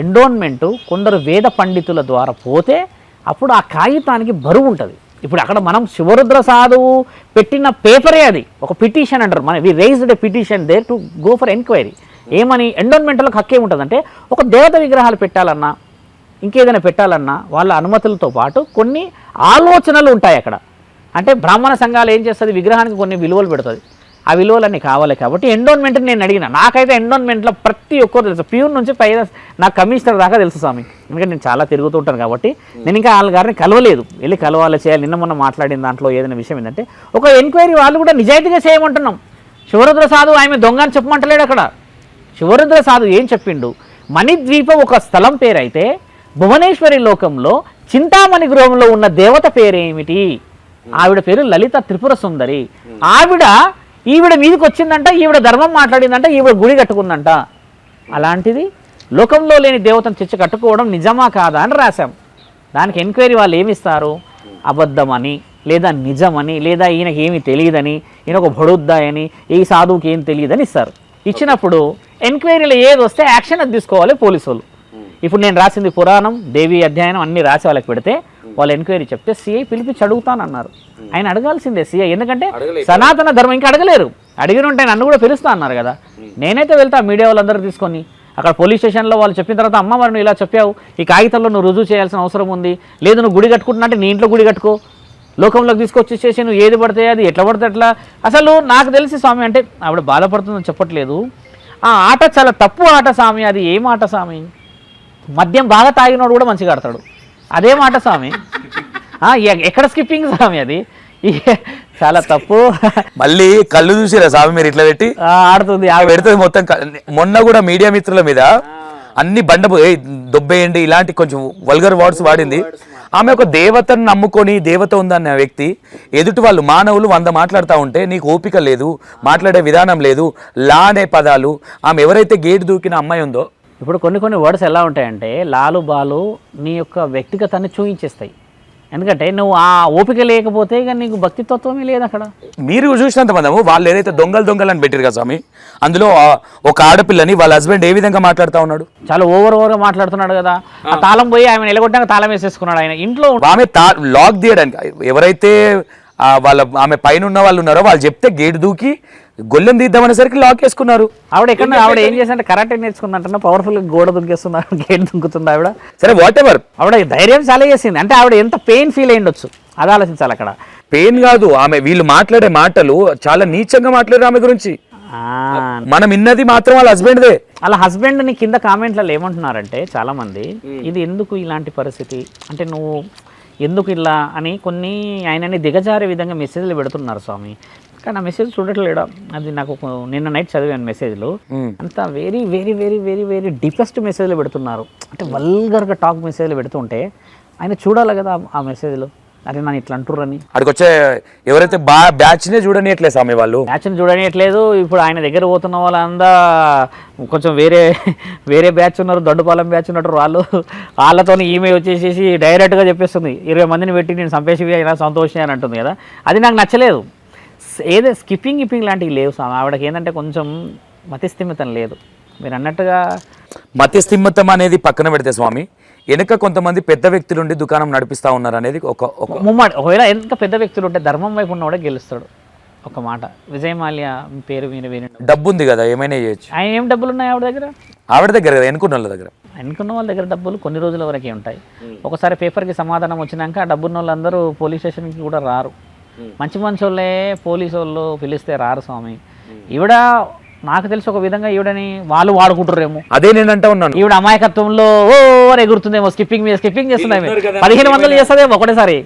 ఎండోన్మెంట్ కొందరు వేద పండితుల ద్వారా పోతే అప్పుడు ఆ కాగితానికి బరువు ఉంటుంది. ఇప్పుడు అక్కడ మనం శివరుద్ర సాధువు పెట్టిన పేపరే అది, ఒక పిటిషన్ అంటారు, మన we raised a petition there to go for enquiry. ఏమని ఎండోన్మెంట్లకు హక్కే ఉంటుందంటే ఒక దేవత విగ్రహాలు పెట్టాలన్నా ఇంకేదైనా పెట్టాలన్నా వాళ్ళ అనుమతులతో పాటు కొన్ని ఆలోచనలు ఉంటాయి అక్కడ. అంటే బ్రాహ్మణ సంఘాలు ఏం చేస్తుంది, విగ్రహానికి కొన్ని విలువలు పెడుతుంది, ఆ విలువలన్నీ కావాలి కాబట్టి ఎండోన్మెంట్ని నేను అడిగిన. నాకైతే ఎండోన్మెంట్లో ప్రతి ఒక్కరు తెలుసు, ప్యూర్ నుంచి పై నాకు కమిషనర్ దాకా తెలుసు స్వామి, ఎందుకంటే నేను చాలా తిరుగుతూ ఉంటాను కాబట్టి. నేను ఇంకా వాళ్ళ గారిని కలవలేదు, వెళ్ళి కలవాలి చేయాలి. నిన్న మొన్న మాట్లాడిన దాంట్లో ఏదైనా విషయం ఏంటంటే ఒక ఎంక్వైరీ వాళ్ళు కూడా నిజాయితీగా చేయమంటున్నాం. శివరుద్ర సాధు ఆమె దొంగ అని చెప్పమంటలేడు అక్కడ. శివరుద్ర సాధు ఏం చెప్పిండు, మణిద్వీపం ఒక స్థలం పేరైతే భువనేశ్వరి లోకంలో చింతామణి గృహంలో ఉన్న దేవత పేరేమిటి, ఆవిడ పేరు లలిత త్రిపుర సుందరి. ఈవిడ మీదకి వచ్చిందంట, ఈవిడ ధర్మం మాట్లాడిందంట, ఈవిడ గుడి కట్టుకుందంట. అలాంటిది లోకంలో లేని దేవతను తెచ్చి కట్టుకోవడం నిజమా కాదా అని రాశాం. దానికి ఎంక్వైరీ వాళ్ళు ఏమిస్తారు, అబద్ధమని లేదా నిజమని లేదా ఈయనకి ఏమీ తెలియదని, ఈయన ఒక బడుద్దాయని, ఈ సాధువుకి ఏం తెలియదని ఇస్తారు. ఇచ్చినప్పుడు ఎంక్వైరీలో ఏది వస్తే యాక్షన్ అది తీసుకోవాలి పోలీసు వాళ్ళు. ఇప్పుడు నేను రాసింది పురాణం దేవి అధ్యయనం అన్ని రాసి వాళ్ళకి పెడితే వాళ్ళు ఎంక్వైరీ చెప్తే సిఐ పిలిపించి అడుగుతానన్నారు. ఆయన అడగాల్సిందే సిఐ, ఎందుకంటే సనాతన ధర్మం ఇంకా అడగలేరు, అడిగిన ఉంటే నన్ను కూడా పిలుస్తా అన్నారు కదా. నేనైతే వెళ్తా మీడియా వాళ్ళందరూ తీసుకొని అక్కడ పోలీస్ స్టేషన్లో వాళ్ళు చెప్పిన తర్వాత అమ్మ మరి నువ్వు ఇలా చెప్పావు, ఈ కాగితంలో నువ్వు రుజువు చేయాల్సిన అవసరం ఉంది, లేదు నువ్వు గుడి కట్టుకుంటున్నా నీ ఇంట్లో గుడి కట్టుకో, లోకంలోకి తీసుకొచ్చేసేసి నువ్వు ఏది పడితే అది ఎట్లా పడితే అట్లా. అసలు నాకు తెలిసి స్వామి అంటే ఆవిడ బాధపడుతుందని చెప్పట్లేదు, ఆ ఆట చాలా తప్పు ఆట స్వామి. అది ఏం ఆట స్వామి, మద్యం బాగా తాగినోడు కూడా మంచిగా ఆడతాడు, అదే మాట స్వామి. ఎక్కడ స్కిప్పింగ్ స్వామి, అది చాలా తప్పు. మళ్ళీ కళ్ళు చూసిరా స్వామి మీరు ఇట్లా పెట్టి ఆడుతుంది పెడుతుంది మొత్తం. మొన్న కూడా మీడియా మిత్రుల మీద అన్ని దొబ్బేయండి ఇలాంటి కొంచెం వల్గర్ వర్డ్స్ వాడింది. ఆమె ఒక దేవతను నమ్ముకొని దేవత ఉందన్న వ్యక్తి ఎదుటి వాళ్ళు మానవులు 100 మాట్లాడుతూ ఉంటే నీకు ఓపిక లేదు, మాట్లాడే విధానం లేదు, లా అనే పదాలు. ఆమె ఎవరైతే గేటు దూకిన అమ్మాయి ఉందో, ఇప్పుడు కొన్ని వర్డ్స్ ఎలా ఉంటాయంటే లాలు బాలు నీ యొక్క వ్యక్తిగతాన్ని చూపించేస్తాయి. ఎందుకంటే నువ్వు ఆ ఓపిక లేకపోతే ఇక నీకు భక్తితత్వమే లేదు అక్కడ. మీరు చూసినంత మందము వాళ్ళు ఏదైతే దొంగలు అని పెట్టారు కదా స్వామి, అందులో ఒక ఆడపిల్లని వాళ్ళ హస్బెండ్ ఏ విధంగా మాట్లాడుతూ ఉన్నాడు, చాలా ఓవర్గా మాట్లాడుతున్నాడు కదా. ఆ తాళం పోయి ఆమె నిలగొట్టాక తాళం వేసేసుకున్నాడు ఆయన ఇంట్లో. ఆమె లాక్ తీయడానికి ఎవరైతే ఆమె పైన ఉన్న వాళ్ళు ఉన్నారో వాళ్ళు చెప్తే గేటు దూకి గొల్లెం తీద్దామనేసరికి లాక్ వేసుకున్నారు. ఆవిడ ఏం చేసిందంటే కరాటే నేర్చుకుందంటే పవర్ఫుల్ గోడ దుంకేస్తున్నారు, గేట్ దుంకుతుంది ఆవిడ. సరే వాట్ ఎవర్, ఆవిడ ధైర్యం చాలా చేసింది. అంటే ఆవిడ ఎంత పెయిన్ ఫీల్ అయ్యిండొచ్చు అది ఆలోచించాలి అక్కడ. పెయిన్ కాదు, వీళ్ళు మాట్లాడే మాటలు చాలా నీచంగా మాట్లాడారు ఆమె గురించి. మనం విన్నది మాత్రం వాళ్ళ హస్బెండ్దే. వాళ్ళ హస్బెండ్ ని కింద కామెంట్లలో ఏమంటున్నారంటే చాలా మంది, ఇది ఎందుకు ఇలాంటి పరిస్థితి, అంటే నువ్వు ఎందుకు ఇలా అని కొన్ని ఆయనని దిగజారే విధంగా మెసేజ్లు పెడుతున్నారు స్వామి. కానీ ఆ మెసేజ్ చూడట్లేడా, అది నాకు నిన్న నైట్ చదివాను మెసేజ్లు. అంతా very very very very very deepest మెసేజ్లు పెడుతున్నారు. అంటే వల్గర్గా టాక్ మెసేజ్లు పెడుతుంటే ఆయన చూడాలి కదా ఆ మెసేజ్లు. అరే నన్ను ఇట్లా అంటుర్రని అక్కడికి వచ్చే ఎవరైతే బ్యాచ్నే చూడనియట్లేదు స్వామి, వాళ్ళు బ్యాచ్ని చూడనియట్లేదు. ఇప్పుడు ఆయన దగ్గర పోతున్న వాళ్ళందా కొంచెం వేరే బ్యాచ్ ఉన్నారు, దొడ్డుపాలెం బ్యాచ్ ఉన్నట్టు వాళ్ళతో ఈమె వచ్చేసేసి డైరెక్ట్గా చెప్పేస్తుంది 20 మందిని పెట్టి నేను సంపేసి అయినా సంతోషం అని అంటుంది కదా. అది నాకు నచ్చలేదు. ఏదో స్కిప్పింగ్ లాంటివి లేవు స్వామి. ఆవిడకి ఏంటంటే కొంచెం మతిస్థిమితం లేదు. మీరు అన్నట్టుగా మతిస్థిమితం అనేది పక్కన పెడితే స్వామి, వెనుక కొంతమంది పెద్ద వ్యక్తులు ఉండి దుకాణం నడిపిస్తూ ఉన్నారు అనేది ముమ్మాడి. ఒకవేళ ఎంత పెద్ద వ్యక్తులు ఉంటే ధర్మం వైపు ఉన్నవాడే గెలుస్తాడు. ఒక మాట, విజయమాల్య పేరు విని డబ్బు ఉంది కదా, ఏమైనా చేయొచ్చు. ఆయన ఏం డబ్బులు ఉన్నాయి ఆవిడ దగ్గర కదా, ఎన్నుకున్న వాళ్ళ దగ్గర. ఎన్నుకున్న వాళ్ళ దగ్గర డబ్బులు కొన్ని రోజుల వరకే ఉంటాయి. ఒకసారి పేపర్కి సమాధానం వచ్చినాక ఆ డబ్బున్న వాళ్ళందరూ పోలీస్ స్టేషన్కి కూడా రారు. మంచి వాళ్ళే పోలీసు వాళ్ళు పిలిస్తే రారు స్వామి. ఈవిడ నాకు తెలిసి ఒక విధంగా ఈవిడని వాళ్ళు వాడుకుంటారేమో. అదే నేనంటా ఉన్నాను, ఈవిడ అమాయకత్వంలో ఎగురుతుందేమో, స్కిప్పింగ్ చేస్తుందేమో. 1500 చేస్తుందేమో ఒకటేసారి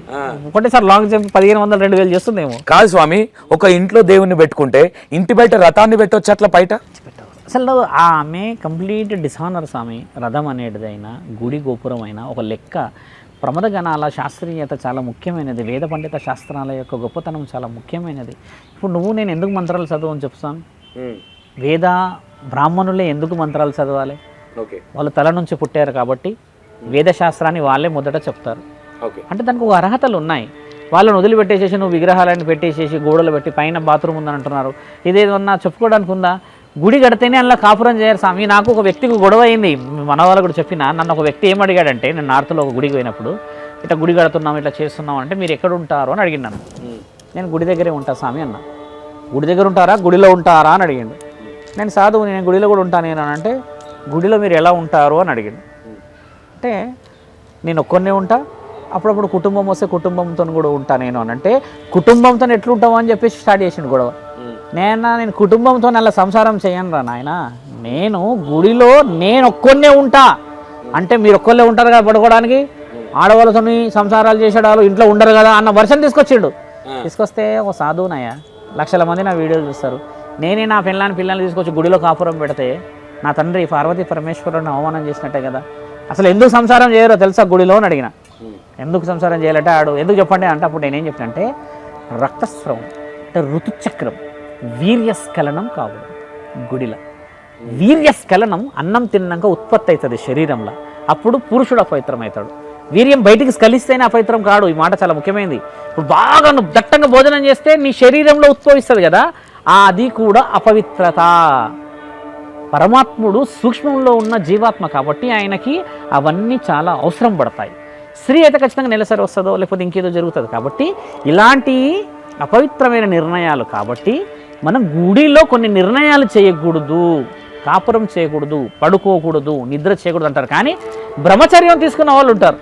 లాంగ్ జంప్ 1500 2000 చేస్తుందేమో. కాదు స్వామి, ఒక ఇంట్లో దేవుణ్ణి పెట్టుకుంటే ఇంటి బయట రథాన్ని పెట్టొచ్చు, అట్లా బయట అసలు ఆమె కంప్లీట్ డిసానర్ స్వామి. రథం అనేటిదైనా గుడి గోపురం అయినా ఒక లెక్క. ప్రమదగణాల శాస్త్రీయత చాలా ముఖ్యమైనది. వేద పండిత శాస్త్రాల యొక్క గొప్పతనం చాలా ముఖ్యమైనది. ఇప్పుడు నేను ఎందుకు మంత్రాలు చదువు అని చెప్తాను. వేద బ్రాహ్మణులే ఎందుకు మంత్రాలు చదవాలి, వాళ్ళు తల నుంచి పుట్టారు కాబట్టి వేదశాస్త్రాన్ని వాళ్ళే మొదట చెప్తారు. అంటే దానికి ఒక అర్హతలు ఉన్నాయి. వాళ్ళని వదిలిపెట్టేసేసి నువ్వు విగ్రహాలను పెట్టేసేసి గోడలు పెట్టి పైన బాత్రూమ్ ఉందని అంటున్నారు. ఇదేదన్నా చెప్పుకోవడానికి ఉందా? గుడి కడితేనే అలా కాపురం చేయరు స్వామి. నాకు ఒక వ్యక్తికి గొడవ అయింది, మన వాళ్ళు కూడా చెప్పిన. నన్ను ఒక వ్యక్తి ఏమడిగాడంటే, నేను నార్త్లో ఒక గుడికి పోయినప్పుడు ఇట్లా గుడి కడుతున్నాం ఇట్లా చేస్తున్నాం అంటే మీరు ఎక్కడ ఉంటారు అని అడిగినాను. నేను గుడి దగ్గరే ఉంటా స్వామి అన్న. గుడి దగ్గర ఉంటారా గుడిలో ఉంటారా అని అడిగిండు. నేను సాధువు, నేను గుడిలో కూడా ఉంటాను నేను అంటే, గుడిలో మీరు ఎలా ఉంటారు అని అడిగిండు. అంటే నేను ఒక్కనే ఉంటా, అప్పుడప్పుడు కుటుంబం వస్తే కుటుంబంతో కూడా ఉంటా నేను అని అంటే, కుటుంబంతో ఎట్లుంటావు అని చెప్పేసి స్టార్ట్ చేసిండు గొడవ. నేను కుటుంబంతో అలా సంసారం చేయను రా నాయన, నేను గుడిలో నేను ఒక్కనే ఉంటా అంటే మీరు ఒక్కళ్ళే ఉంటారు కదా పడుకోవడానికి, ఆడవాళ్ళతో సంసారాలు చేసేవాళ్ళు ఇంట్లో ఉండరు కదా అన్న వర్షన్ తీసుకొచ్చిండు. తీసుకొస్తే ఒక సాధువునయ్యా, లక్షల మంది నా వీడియోలు చూస్తారు. నేనే నా పిల్లల్ని తీసుకొచ్చి గుడిలో కాపురం పెడితే నా తండ్రి పార్వతీ పరమేశ్వరుని అవమానం చేసినట్టే కదా. అసలు ఎందుకు సంసారం చేయరో తెలుసా గుడిలో అని అడిగిన. ఎందుకు సంసారం చేయాలంటే ఆడు ఎందుకు చెప్పండి అంటే, అప్పుడు నేనేం చెప్పినంటే, రక్తస్రావం అంటే ఋతుచక్రం వీర్యస్ఖలనం కావడం. గుడిలో వీర్యస్ఖలనం అన్నం తిన్నాక ఉత్పత్తి అవుతుంది శరీరంలో, అప్పుడు పురుషుడు అపవిత్రమవుతాడు. వీర్యం బయటికి స్ఖలిస్తేనే అపవిత్రం కాడు. ఈ మాట చాలా ముఖ్యమైనది. ఇప్పుడు బాగా నువ్వు దట్టంగా భోజనం చేస్తే నీ శరీరంలో ఉద్భవిస్తుంది కదా, అది కూడా అపవిత్రత. పరమాత్ముడు సూక్ష్మంలో ఉన్న జీవాత్మ కాబట్టి ఆయనకి అవన్నీ చాలా అవసరం పడతాయి. స్త్రీ అయితే ఖచ్చితంగా నెలసరి వస్తుందో లేకపోతే ఇంకేదో జరుగుతుంది. కాబట్టి ఇలాంటి అపవిత్రమైన నిర్ణయాలు కాబట్టి మనం గుడిలో కొన్ని నిర్ణయాలు చేయకూడదు, కాపురం చేయకూడదు, పడుకోకూడదు, నిద్ర చేయకూడదు అంటారు. కానీ బ్రహ్మచర్యం తీసుకున్న వాళ్ళు ఉంటారు,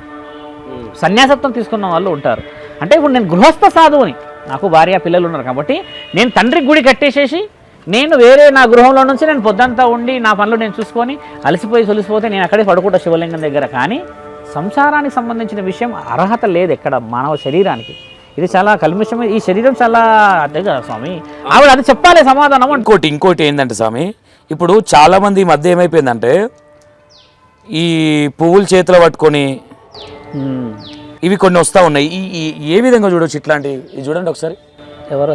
సన్యాసత్వం తీసుకున్న వాళ్ళు ఉంటారు. అంటే ఇప్పుడు నేను గృహస్థ సాధువుని, నాకు భార్య పిల్లలు ఉన్నారు కాబట్టి నేను తండ్రికి గుడి కట్టేసేసి నేను వేరే నా గృహంలో నుంచి నేను పొద్దంతా ఉండి నా పనులు నేను చూసుకొని అలసిపోతే నేను అక్కడే పడుకుంటా శివలింగం దగ్గర. కానీ సంసారానికి సంబంధించిన విషయం అర్హత లేదు ఎక్కడ మానవ శరీరానికి. ఇది చాలా కల్మిషమే. ఈ శరీరం చాలా అదే కదా స్వామి, ఆవిడ అది చెప్పాలి సమాధానం. ఇంకోటి ఏంటంటే స్వామి, ఇప్పుడు చాలామంది ఈ మధ్య ఏమైపోయిందంటే, ఈ పువ్వులు చేతిలో పట్టుకొని ఇవి కొన్ని వస్తూ ఉన్నాయి. ఏ విధంగా చూడవచ్చు ఇట్లాంటివి? ఇది చూడండి ఒకసారి. ఎవరు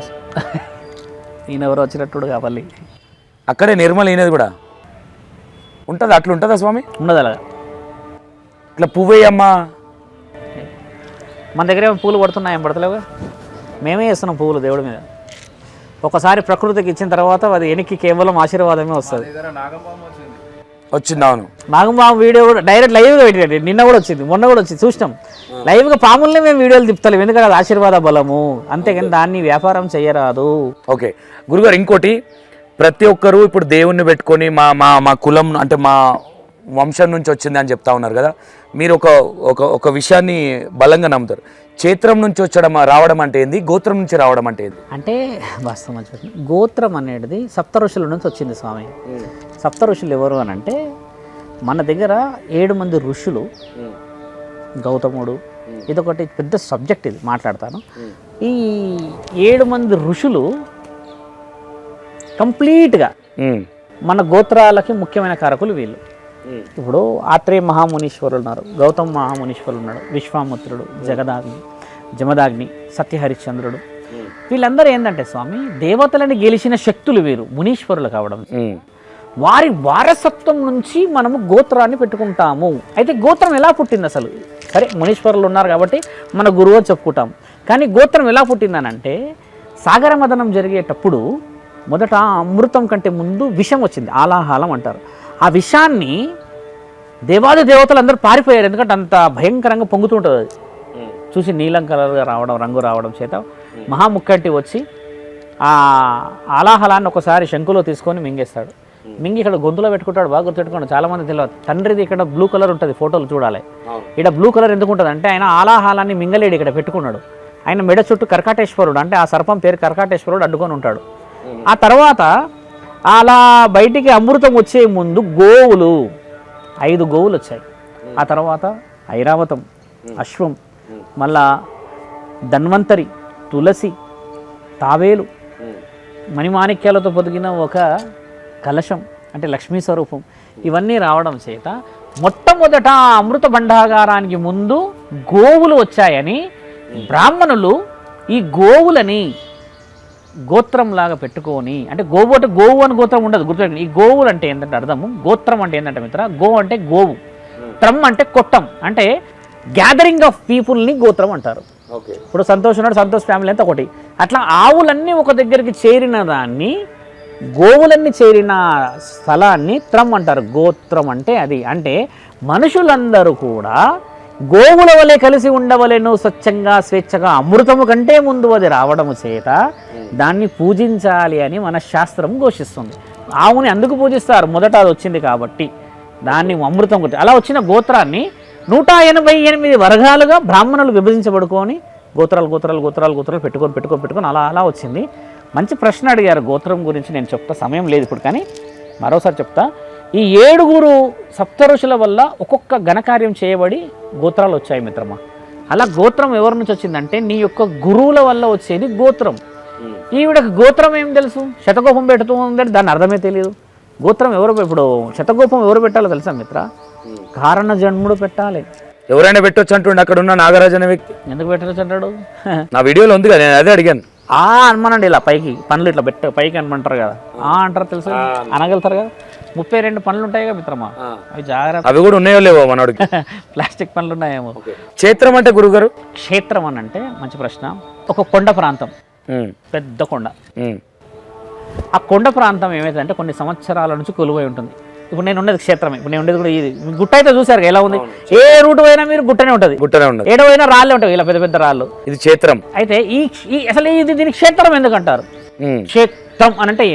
ఈయనెవరు వచ్చినట్టు కావాలి. అక్కడే నిర్మల్ అయినది కూడా ఉంటుంది. అట్లా ఉంటుందా స్వామి? ఉండదు అలాగా. ఇట్లా పువ్వేయమ్మా మన దగ్గర ఏమో పూలు పడుతున్నాయి, ఏం పడతలేవుగా, మేమే ఇస్తున్నాం పువ్వులు దేవుడి మీద. ఒకసారి ప్రకృతికి ఇచ్చిన తర్వాత అది వెనక్కి కేవలం ఆశీర్వాదమే వస్తుంది. వచ్చింది. అవును, నాగంబాబు వీడియో కూడా డైరెక్ట్ లైవ్గా పెట్టాడు, నిన్న కూడా వచ్చింది, మొన్న కూడా వచ్చింది, చూసినాం. లైవ్గా పాములనే మేము వీడియోలు తిప్పుతలేము, ఎందుకంటే అది ఆశీర్వాద బలము, అంతేగాని దాన్ని వ్యాపారం చేయరాదు. ఓకే గురుగారు, ఇంకోటి, ప్రతి ఒక్కరు ఇప్పుడు దేవుణ్ణి పెట్టుకొని మా మా మా కులం అంటే మా వంశం నుంచి వచ్చింది అని చెప్తా ఉన్నారు కదా, మీరు ఒక ఒక ఒక విషయాన్ని బలంగా నమ్ముతారు. క్షేత్రం నుంచి రావడం అంటే ఏంది, గోత్రం నుంచి రావడం అంటే ఏంది? అంటే వాస్తవం చెప్పండి, గోత్రం అనేది సప్త ఋషుల నుంచి వచ్చింది స్వామి. సప్త ఋషులు ఎవరు అని అంటే, మన దగ్గర 7 మంది ఋషులు, గౌతముడు, ఇదొకటి పెద్ద సబ్జెక్ట్, ఇది మాట్లాడతాను. ఈ 7 మంది ఋషులు కంప్లీట్గా మన గోత్రాలకి ముఖ్యమైన కారకులు వీళ్ళు. ఇప్పుడు ఆత్రేయ మహామునీశ్వరులు ఉన్నారు, గౌతమ మహామునీశ్వరులు ఉన్నాడు, విశ్వామిత్రుడు, జమదాగ్ని, సత్యహరిశ్చంద్రుడు, వీళ్ళందరూ ఏంటంటే స్వామి దేవతలని గెలిచిన శక్తులు వీరు, మునీశ్వరులు కావడం. వారి వారసత్వం నుంచి మనము గోత్రాన్ని పెట్టుకుంటాము. అయితే గోత్రం ఎలా పుట్టింది అసలు? సరే మునీశ్వరులు ఉన్నారు కాబట్టి మన గురువు అని చెప్పుకుంటాం, కానీ గోత్రం ఎలా పుట్టిందనంటే, సాగర మదనం జరిగేటప్పుడు మొదట అమృతం కంటే ముందు విషం వచ్చింది, ఆలాహలం అంటారు. ఆ విషాన్ని దేవాది దేవతలు అందరూ పారిపోయారు, ఎందుకంటే అంత భయంకరంగా పొంగుతుంటుంది అది. చూసి నీలం కలర్గా రావడం, రంగు రావడం చేత మహాముక్కంటి వచ్చి ఆ ఆలాహలాన్ని ఒకసారి శంకులో తీసుకొని మింగేస్తాడు. మింగి ఇక్కడ గొంతులో పెట్టుకుంటాడు, బాగా గుర్తుపెట్టుకోండి, చాలామంది తెలియదు. తండ్రిది ఇక్కడ బ్లూ కలర్ ఉంటుంది, ఫోటోలు చూడాలి. ఇక్కడ బ్లూ కలర్ ఎందుకు ఉంటుంది అంటే, ఆయన ఆలాహలాన్ని మింగలేడు, ఇక్కడ పెట్టుకున్నాడు. ఆయన మెడ చుట్టూ కర్కాటేశ్వరుడు, అంటే ఆ సర్పం పేరు కర్కాటేశ్వరుడు, అడ్డుకొని ఉంటాడు. ఆ తర్వాత అలా బయటికి అమృతం వచ్చే ముందు గోవులు 5 గోవులు వచ్చాయి. ఆ తర్వాత ఐరావతం, అశ్వం, మళ్ళా ధన్వంతరి, తులసి, తావేలు, మణిమాణిక్యాలతో పొదిగిన ఒక కలశం, అంటే లక్ష్మీ స్వరూపం, ఇవన్నీ రావడం చేత మొట్టమొదట అమృత భండాగారానికి ముందు గోవులు వచ్చాయని బ్రాహ్మణులు ఈ గోవులని గోత్రంలాగా పెట్టుకొని, అంటే గోవు అంటే గోవు అని గోత్రం ఉండదు, గుర్తుపెట్టుకోండి. ఈ గోవులు అంటే ఏంటంటే అర్థము, గోత్రం అంటే ఏంటంటే మిత్ర, గో అంటే గోవు, త్రం అంటే కొట్టం, అంటే గ్యాదరింగ్ ఆఫ్ పీపుల్ని గోత్రం అంటారు. ఇప్పుడు సంతోష్ ఉన్నాడు, సంతోష్ ఫ్యామిలీ అంతా ఒకటి. అట్లా ఆవులన్నీ ఒక దగ్గరికి చేరిన దాన్ని, గోవులన్నీ చేరిన స్థలాన్ని త్రం అంటారు. గోత్రం అంటే అది. అంటే మనుషులందరూ కూడా గోవుల వలె కలిసి ఉండవలెను, స్వచ్ఛంగా స్వేచ్ఛగా, అమృతము కంటే ముందు అది రావడము చేత దాన్ని పూజించాలి అని మన శాస్త్రం ఘోషిస్తుంది. ఆవుని అందుకు పూజిస్తారు, మొదట అది వచ్చింది కాబట్టి దాన్ని అమృతం కొట్టి. అలా వచ్చిన గోత్రాన్ని 188 వర్గాలుగా బ్రాహ్మణులు విభజించబడుకొని గోత్రాలు గోత్రాలు గోత్రాలు గోత్రాలు పెట్టుకొని అలా వచ్చింది. మంచి ప్రశ్న అడిగారు గోత్రం గురించి, నేను చెప్తా, సమయం లేదు ఇప్పుడు, కానీ మరోసారి చెప్తా. ఈ 7 సప్త ఋషుల వల్ల ఒక్కొక్క ఘనకార్యం చేయబడి గోత్రాలు వచ్చాయి మిత్రమా. అలా గోత్రం ఎవరి నుంచి వచ్చిందంటే, నీ యొక్క గురువుల వల్ల వచ్చేది గోత్రం. ఈవిడకి గోత్రం ఏం తెలుసు, శతగోపం పెడుతూ ఉందంటే దాని అర్థమే తెలియదు. గోత్రం ఎవరు, ఇప్పుడు శతగోపం ఎవరు పెట్టాలో తెలుసా మిత్ర? కారణ జన్ముడు పెట్టాలి. ఎవరైనా పెట్టొచ్చు అంటుండే అక్కడ ఉన్న నాగరాజు అనే వ్యక్తి. ఎందుకు పెట్టచ్చు అంటాడు? నా వీడియోలో ఉంది కదా, నేను అదే అడిగాను. అనమనండి, ఇలా పైకి పనులు ఇట్లా పైకి అనమంటారు కదా, అంటారు తెలుసు, అనగలుగుతారు కదా. 32 పనులు ఉంటాయి కదా మిత్రమా, అవి జాగ్రత్త. అవి కూడా ఉన్నాయో లేవో మనోడికి. ప్లాస్టిక్ పనులు ఉన్నాయేమో. క్షేత్రం అంటే గురుగారు? క్షేత్రం అని అంటే మంచి ప్రశ్న. ఒక కొండ ప్రాంతం, పెద్ద కొండ. ఆ కొండ ప్రాంతం ఏమైందంటే కొన్ని సంవత్సరాల నుంచి కొలువై ఉంటుంది. ఇప్పుడు నేను ఉండేది క్షేత్రమే, ఇప్పుడు నేను ఉండేది కూడా ఇది. గుట్ట అయితే చూసారు ఎలా ఉంది, ఏ రూట్ పోయినా మీరు గుట్టనే ఉంటుంది, ఏడవైనా రాళ్ళే ఉంటాయి, ఇలా పెద్ద పెద్ద రాళ్ళు. ఇది క్షేత్రం. అయితే ఈ అసలు దీని క్షేత్రం ఎందుకంటారు? క్షేత్రం అని అంటే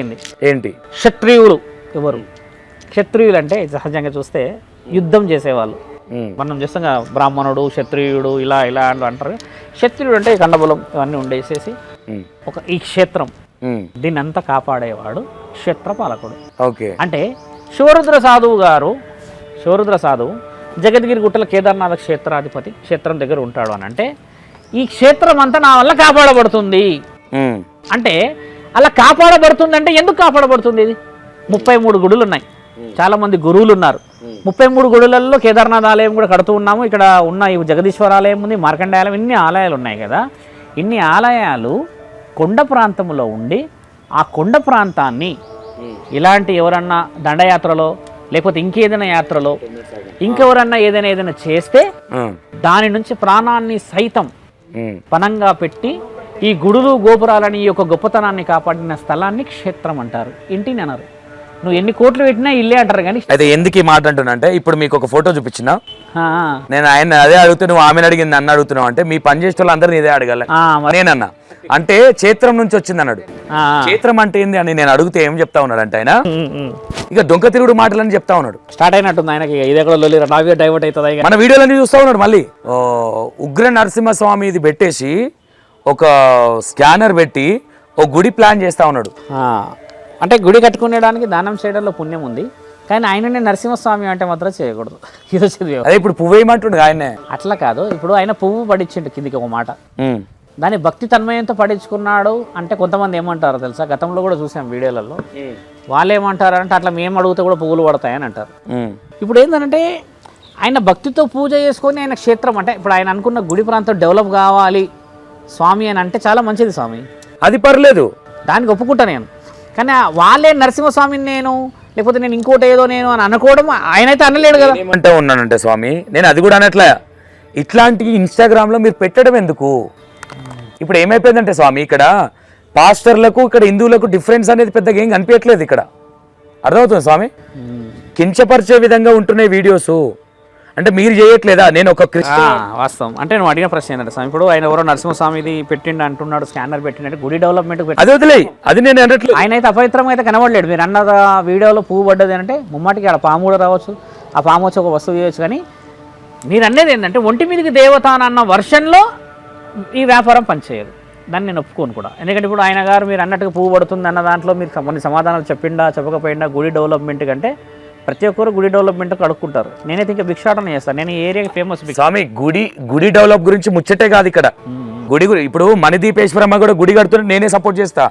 ఏంటి? క్షత్రియులు ఎవరు? క్షత్రియులు అంటే సహజంగా చూస్తే యుద్ధం చేసేవాళ్ళు. మనం చూస్తాం బ్రాహ్మణుడు, క్షత్రియుడు, ఇలా ఇలా అంటారు. క్షత్రియుడు అంటే కండబలం ఇవన్నీ ఉండేసేసి ఈ క్షేత్రం దీన్ని అంతా కాపాడేవాడు క్షేత్రపాలకుడు. అంటే శివరుద్ర సాధువు జగద్గిరి గుట్టల కేదార్నాథ క్షేత్రాధిపతి, క్షేత్రం దగ్గర ఉంటాడు అని అంటే, ఈ క్షేత్రం అంతా నా వల్ల కాపాడబడుతుంది అంటే, అలా కాపాడబడుతుంది అంటే ఎందుకు కాపాడబడుతుంది? ఇది 33 గుడులు ఉన్నాయి, చాలా మంది గురువులు ఉన్నారు. 33 గుడులలో కేదార్నాథ్ ఆలయం కూడా కడుతూ ఉన్నాము. ఇక్కడ ఉన్న ఈ జగదీశ్వర ఆలయం ఉంది, మార్కండేయ ఆలయం, ఇన్ని ఆలయాలు ఉన్నాయి కదా. ఇన్ని ఆలయాలు కొండ ప్రాంతంలో ఉండి, ఆ కొండ ప్రాంతాన్ని ఇలాంటి ఎవరన్నా దండయాత్రలో లేకపోతే ఇంకేదైనా యాత్రలో ఇంకెవరన్నా ఏదైనా చేస్తే దాని నుంచి ప్రాణాన్ని సైతం పనంగా పెట్టి ఈ గుడులు గోపురాలని ఈ యొక్క గొప్పతనాన్ని కాపాడిన స్థలాన్ని క్షేత్రం అంటారు, ఇంటిని అన్నారు. నువ్వు ఎన్ని కోట్లు పెట్టినా ఇల్లే అంటారు కానీ. అయితే ఎందుకు ఈ మాట అంటున్నా అంటే, ఇప్పుడు మీకు ఒక ఫోటో చూపించిన, ఆ, నేను ఆయన అదే అడుగుతూ నువ్వు ఆమెను అడిగింది నన్ను అడుగుతున్నావు అంటే, మీ పని చేసే వాళ్ళందరినీ ఇదే అడగాలి. నేనన్నా అంటే క్షేత్రం నుంచి వచ్చింది అన్నాడు. క్షేత్రం అంటే ఏంది అని నేను అడిగితే ఏం చెప్తా ఉన్నాడు అంటే ఆయన ఇక దొంగ తిరుగుడు మాటలని చెప్తా ఉన్నాడు. స్టార్ట్ అయినట్టుంది ఆయనకి, ఇది ఎక్కడ నావే డైవర్ట్ అవుతుంది. మన వీడియోలన్నీ చూస్తా ఉన్నాడు. మళ్ళీ ఉగ్ర నరసింహస్వామి ఇది పెట్టేసి ఒక స్కానర్ పెట్టి ఒక గుడి ప్లాన్ చేస్తా ఉన్నాడు. అంటే గుడి కట్టుకునేడానికి దానం చేయడంలో పుణ్యం ఉంది, కానీ ఆయననే నరసింహస్వామి అంటే మాత్రం చేయకూడదు. అదే ఇప్పుడు పువ్వు వేయమంటుండే ఆయనే. అట్లా కాదు, ఇప్పుడు ఆయన పువ్వు పడిచ్చిండు కిందికి ఒక మాట, దాన్ని భక్తి తన్మయంతో పడించుకున్నాడు అంటే కొంతమంది ఏమంటారు తెలుసా, గతంలో కూడా చూసాం వీడియోలలో, వాళ్ళు ఏమంటారు అంటే అట్లా మేము అడిగితే కూడా పువ్వులు పడతాయని అంటారు. ఇప్పుడు ఏంటంటే ఆయన భక్తితో పూజ చేసుకొని ఆయన క్షేత్రం అంటే ఇప్పుడు ఆయన అనుకున్న గుడి ప్రాంతం డెవలప్ కావాలి స్వామి అని అంటే చాలా మంచిది స్వామి, అది పర్లేదు, దానికి ఒప్పుకుంటా నేను. కానీ వాళ్ళే నరసింహస్వామిని నేను లేకపోతే నేను ఇంకోటి ఏదో నేను అని అనుకోవడం ఆయనైతే అనలేడు కదా. ఏమంటా ఉన్నానంటే స్వామి, నేను అది కూడా అనట్లే, ఇట్లాంటి ఇన్స్టాగ్రామ్లో మీరు పెట్టడం ఎందుకు? ఇప్పుడు ఏమైపోయిందంటే స్వామి, ఇక్కడ పాస్టర్లకు ఇక్కడ హిందువులకు డిఫరెన్స్ అనేది పెద్దగా ఏం కనిపించట్లేదు. ఇక్కడ అర్థమవుతుంది స్వామి, కించపరిచే విధంగా ఉంటున్నాయి వీడియోస్. అంటే మీరు చేయట్లేదా? నేను ఒక వాస్తవం అంటే నువ్వు అడిగిన ప్రశ్న ఏంటంటే స్వామి, ఇప్పుడు ఆయన ఎవరో నరసింహస్వామిది పెట్టిండు అంటున్నాడు, స్కానర్ పెట్టినట్టు గుడి డెవలప్మెంట్ అది వదిలే, అది నేను అనట్లేదు. ఆయన అయితే అపవిత్రంగా అయితే కనబడలేడు. మీరు అన్న వీడియోలో పువ్వు పడ్డది అంటే ముమ్మాటికి ఆడ పాము కూడా రావచ్చు, ఆ పాము వచ్చి ఒక వస్తువు చేయొచ్చు. కానీ మీరు అనేది ఏంటంటే ఒంటి మీదకి దేవత అన్న వర్షన్లో ఈ వ్యాపారం పనిచేయదు, దాన్ని నేను ఒప్పుకోను కూడా. ఎందుకంటే ఇప్పుడు ఆయన గారు మీరు అన్నట్టుగా పువ్వు పడుతుంది అన్న దాంట్లో మీరు కొన్ని సమాధానాలు చెప్పిండా చెప్పకపోయిందా, గుడి డెవలప్మెంట్ కంటే ప్రతి ఒక్కరు గుడి డెవలప్మెంట్కి అడుక్కుంటారు. నేనైతే ఇంకా భిక్షాటన చేస్తాను, నేను ఈ ఏరియాకి ఫేమస్ స్వామి. గుడి డెవలప్ గురించి ముచ్చటే కాదు ఇక్కడ, గుడి ఇప్పుడు మణిదీపేశ్వరమ్మ కూడా గుడి కడుతుంటే నేనే సపోర్ట్ చేస్తా,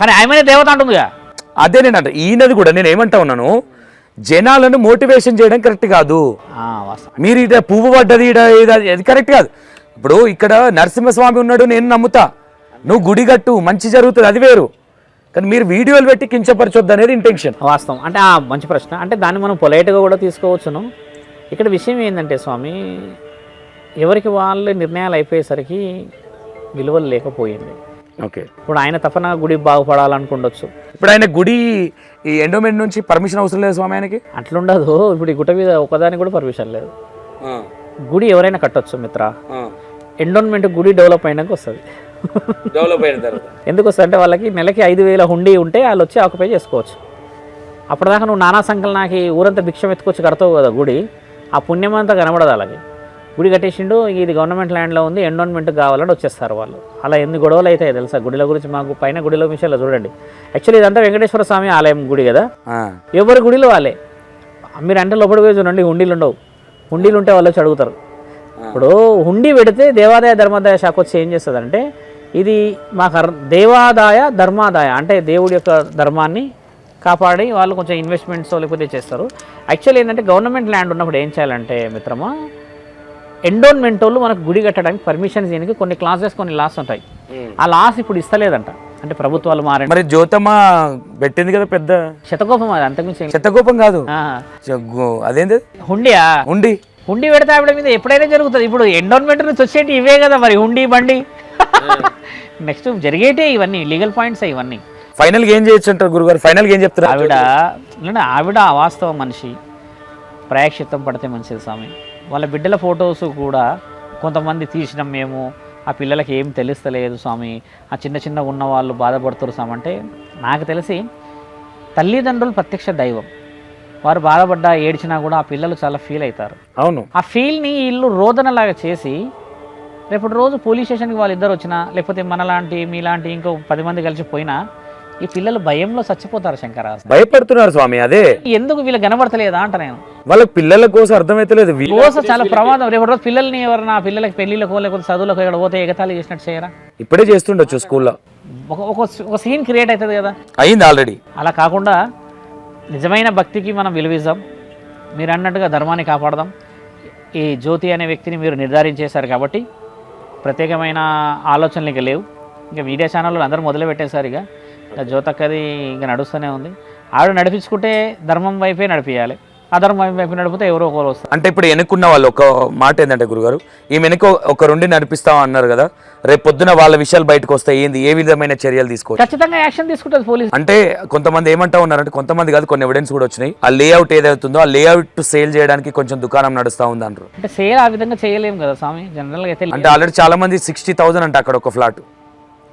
కానీ ఆయనే దేవత అంటుందిగా. అదే నేను అంట, ఈయనది కూడా నేను ఏమంటా ఉన్నాను, జనాలను మోటివేషన్ చేయడం కరెక్ట్ కాదు. మీరు ఇట పువ్వు పడ్డది అది కరెక్ట్ కాదు. ఇప్పుడు ఇక్కడ నరసింహస్వామి ఉన్నాడు, నేను నమ్ముతా, నువ్వు గుడి కట్టు మంచి జరుగుతుంది, అది వేరు. కానీ మీరు వీడియోలు పెట్టి కించపరచొద్దు అనేది ఇంటెన్షన్. వాస్తవం అంటే మంచి ప్రశ్న, అంటే దాన్ని మనం పొలైట్గా కూడా తీసుకోవచ్చును. ఇక్కడ విషయం ఏంటంటే స్వామి, ఎవరికి వాళ్ళ నిర్ణయాలు అయిపోయేసరికి విలువలు లేకపోయింది. ఓకే, ఇప్పుడు ఆయన తపన గుడి బాగుపడాలనుకుండొచ్చు. ఇప్పుడు ఆయన గుడి ఈ ఎండోమెంట్ నుంచి పర్మిషన్ అవసరం లేదు స్వామి ఆయనకి. అట్లుండదు, ఇప్పుడు ఈ గుట్ట మీద ఒకదానికి కూడా పర్మిషన్ లేదు. గుడి ఎవరైనా కట్టొచ్చు మిత్ర, ఎండోన్మెంట్ గుడి డెవలప్ అయినాక వస్తుంది. ఎందుకు వస్తుంది అంటే వాళ్ళకి నెలకి 5,000 హుండీ ఉంటే వాళ్ళు వచ్చి ఆక్యుపై చేసుకోవచ్చు. అప్పటిదాకా నువ్వు నానా సంఖ్యలు నాకు ఊరంతా భిక్షం ఎత్తుకొచ్చి కడతావు కదా గుడి, ఆ పుణ్యం అంతా కనబడదు. అలాగే గుడి కట్టేసిండు, ఇది గవర్నమెంట్ ల్యాండ్లో ఉంది, ఎండోన్మెంట్ కావాలని వచ్చేస్తారు వాళ్ళు. అలా ఎన్ని గొడవలు అవుతాయి తెలుసా గుడిల గురించి. మాకు పైన గుడిలో విషయాలు చూడండి, యాక్చువల్లీ ఇదంతా వెంకటేశ్వర స్వామి ఆలయం గుడి కదా, ఎవరి గుడిలో వాళ్ళే. మీరు అంటే లోపల పోయి చూడండి, హుండీలు ఉండవు, హుండీలు ఉంటే వాళ్ళు వచ్చి అడుగుతారు. ఇప్పుడు హుండీ పెడితే దేవాదాయ ధర్మాదాయ శాఖ వచ్చి ఏం చేస్తుందంటే, ఇది మాకు దేవాదాయ ధర్మాదాయ అంటే దేవుడి యొక్క ధర్మాన్ని కాపాడి వాళ్ళు కొంచెం ఇన్వెస్ట్మెంట్స్ లేకపోతే చేస్తారు. యాక్చువల్లీ ఏంటంటే గవర్నమెంట్ ల్యాండ్ ఉన్నప్పుడు ఏం చేయాలంటే మిత్రమా, ఎండోన్మెంట్ వాళ్ళు మనకు గుడి కట్టడానికి పర్మిషన్స్ చేయడానికి కొన్ని క్లాసెస్ కొన్ని లాస్ ఉంటాయి. ఆ లాస్ ఇప్పుడు ఇస్తలేదంట, అంటే ప్రభుత్వాలు మారే. మరి జ్యోతమ్మ పెట్టింది కదా పెద్ద శతకోపం, అది అంతకుమించి శతకోపం కాదు, అదేంటి హుండియా, హుండీ పెడితే ఆవిడ మీద ఎప్పుడైనా జరుగుతుంది. ఇప్పుడు ఎండోన్మెంట్ నుంచి వచ్చేటి ఇవే కదా మరి, హుండీ బండి. నెక్స్ట్ జరిగేటే ఇవన్నీ లీగల్ పాయింట్స్ ఇవన్నీ. ఫైనల్గా ఏం చేయొచ్చు అంటారు గురుగారు? ఫైనల్గా ఏం చెప్తారు? ఆవిడ వాస్తవ మనిషి, ప్రాయశ్చిత్తం పడితే మంచిది స్వామి. వాళ్ళ బిడ్డల ఫొటోస్ కూడా కొంతమంది తీసినాం మేము, ఆ పిల్లలకి ఏం తెలుస్తలేదు స్వామి, ఆ చిన్న చిన్న ఉన్న వాళ్ళు బాధపడుతున్నారు స్వామి. అంటే నాకు తెలిసి తల్లిదండ్రులు ప్రత్యక్ష దైవం, వారు బాధపడ్డా ఏడ్చినా కూడా ఆ పిల్లలు చాలా ఫీల్ అవుతారు. అవును, ఆ ఫీల్ని వీళ్ళు రోదనలాగా చేసి రేపటి రోజు పోలీస్ స్టేషన్కి వాళ్ళిద్దరు వచ్చినా లేకపోతే మనలాంటి మీలాంటి ఇంకో 10 మంది కలిసి పోయినా ఈ పిల్లలు భయంలో చచ్చిపోతారు. శంకర భయపడుతున్నారు స్వామి. అదే ఎందుకు వీళ్ళు కనబడతలేదా అంట నేను. వాళ్ళ పిల్లల కోసం అర్థమైతలేదు, కోసం చాలా ప్రమాదం. రేపటి రోజు పిల్లల్ని ఎవరైనా పిల్లలకి పెళ్లిళ్ళకో లేకపోతే చదువులకు ఇక్కడ పోతే ఎగతాళి చేసినట్టు చేయరా? ఇప్పుడే చేస్తుండొచ్చు స్కూల్లో, ఒక సీన్ క్రియేట్ అవుతుంది కదా, అయింది ఆల్రెడీ. అలా కాకుండా నిజమైన భక్తికి మనం విలువిద్దాం, మీరు అన్నట్టుగా ధర్మాన్ని కాపాడదాం. ఈ జ్యోతి అనే వ్యక్తిని మీరు నిర్ధారించేశారు కాబట్టి ప్రత్యేకమైన ఆలోచనలు ఇక లేవు. ఇంకా మీడియా ఛానళ్ళు అందరూ మొదలు పెట్టేశారు. ఇక జ్యోతక్కది ఇంకా నడుస్తూనే ఉంది. ఆవిడ నడిపించుకుంటే ధర్మం వైపే నడిపించాలి, అధర్మం వైపు నడిపితే ఎవరో ఒకరు వస్తారు. అంటే ఇప్పుడు వెనుకున్న వాళ్ళు ఒక మాట ఏంటంటే గురుగారు, ఈ వెనుక ఒక రెండి నడిపిస్తాం అన్నారు కదా, రేపు పొద్దున వాళ్ళ విషయాలు బయటకు వస్తాయి, ఏంది ఏ విధమైన చర్యలు తీసుకోవచ్చు? ఖచ్చితంగా యాక్షన్ తీసుకుంటుంది పోలీస్. అంటే కొంతమంది ఏమంటా ఉన్నారంటే, కొంతమంది కాదు కొన్ని ఎవిడెన్స్ కూడా వచ్చినాయి, ఆ లేఅవుట్ ఏదైతుందో ఆ లేఅవుట్ సేల్ చేయడానికి కొంచెం దుకాణం నడుస్తా ఉంది అంటారు. అంటే సేల్ ఆ విధంగా చేయలేము కదా స్వామి, జనరల్గా అయితే. అంటే ఆల్రెడీ చాలా మంది 60,000 అంట అక్కడ ఒక ఫ్లాట్,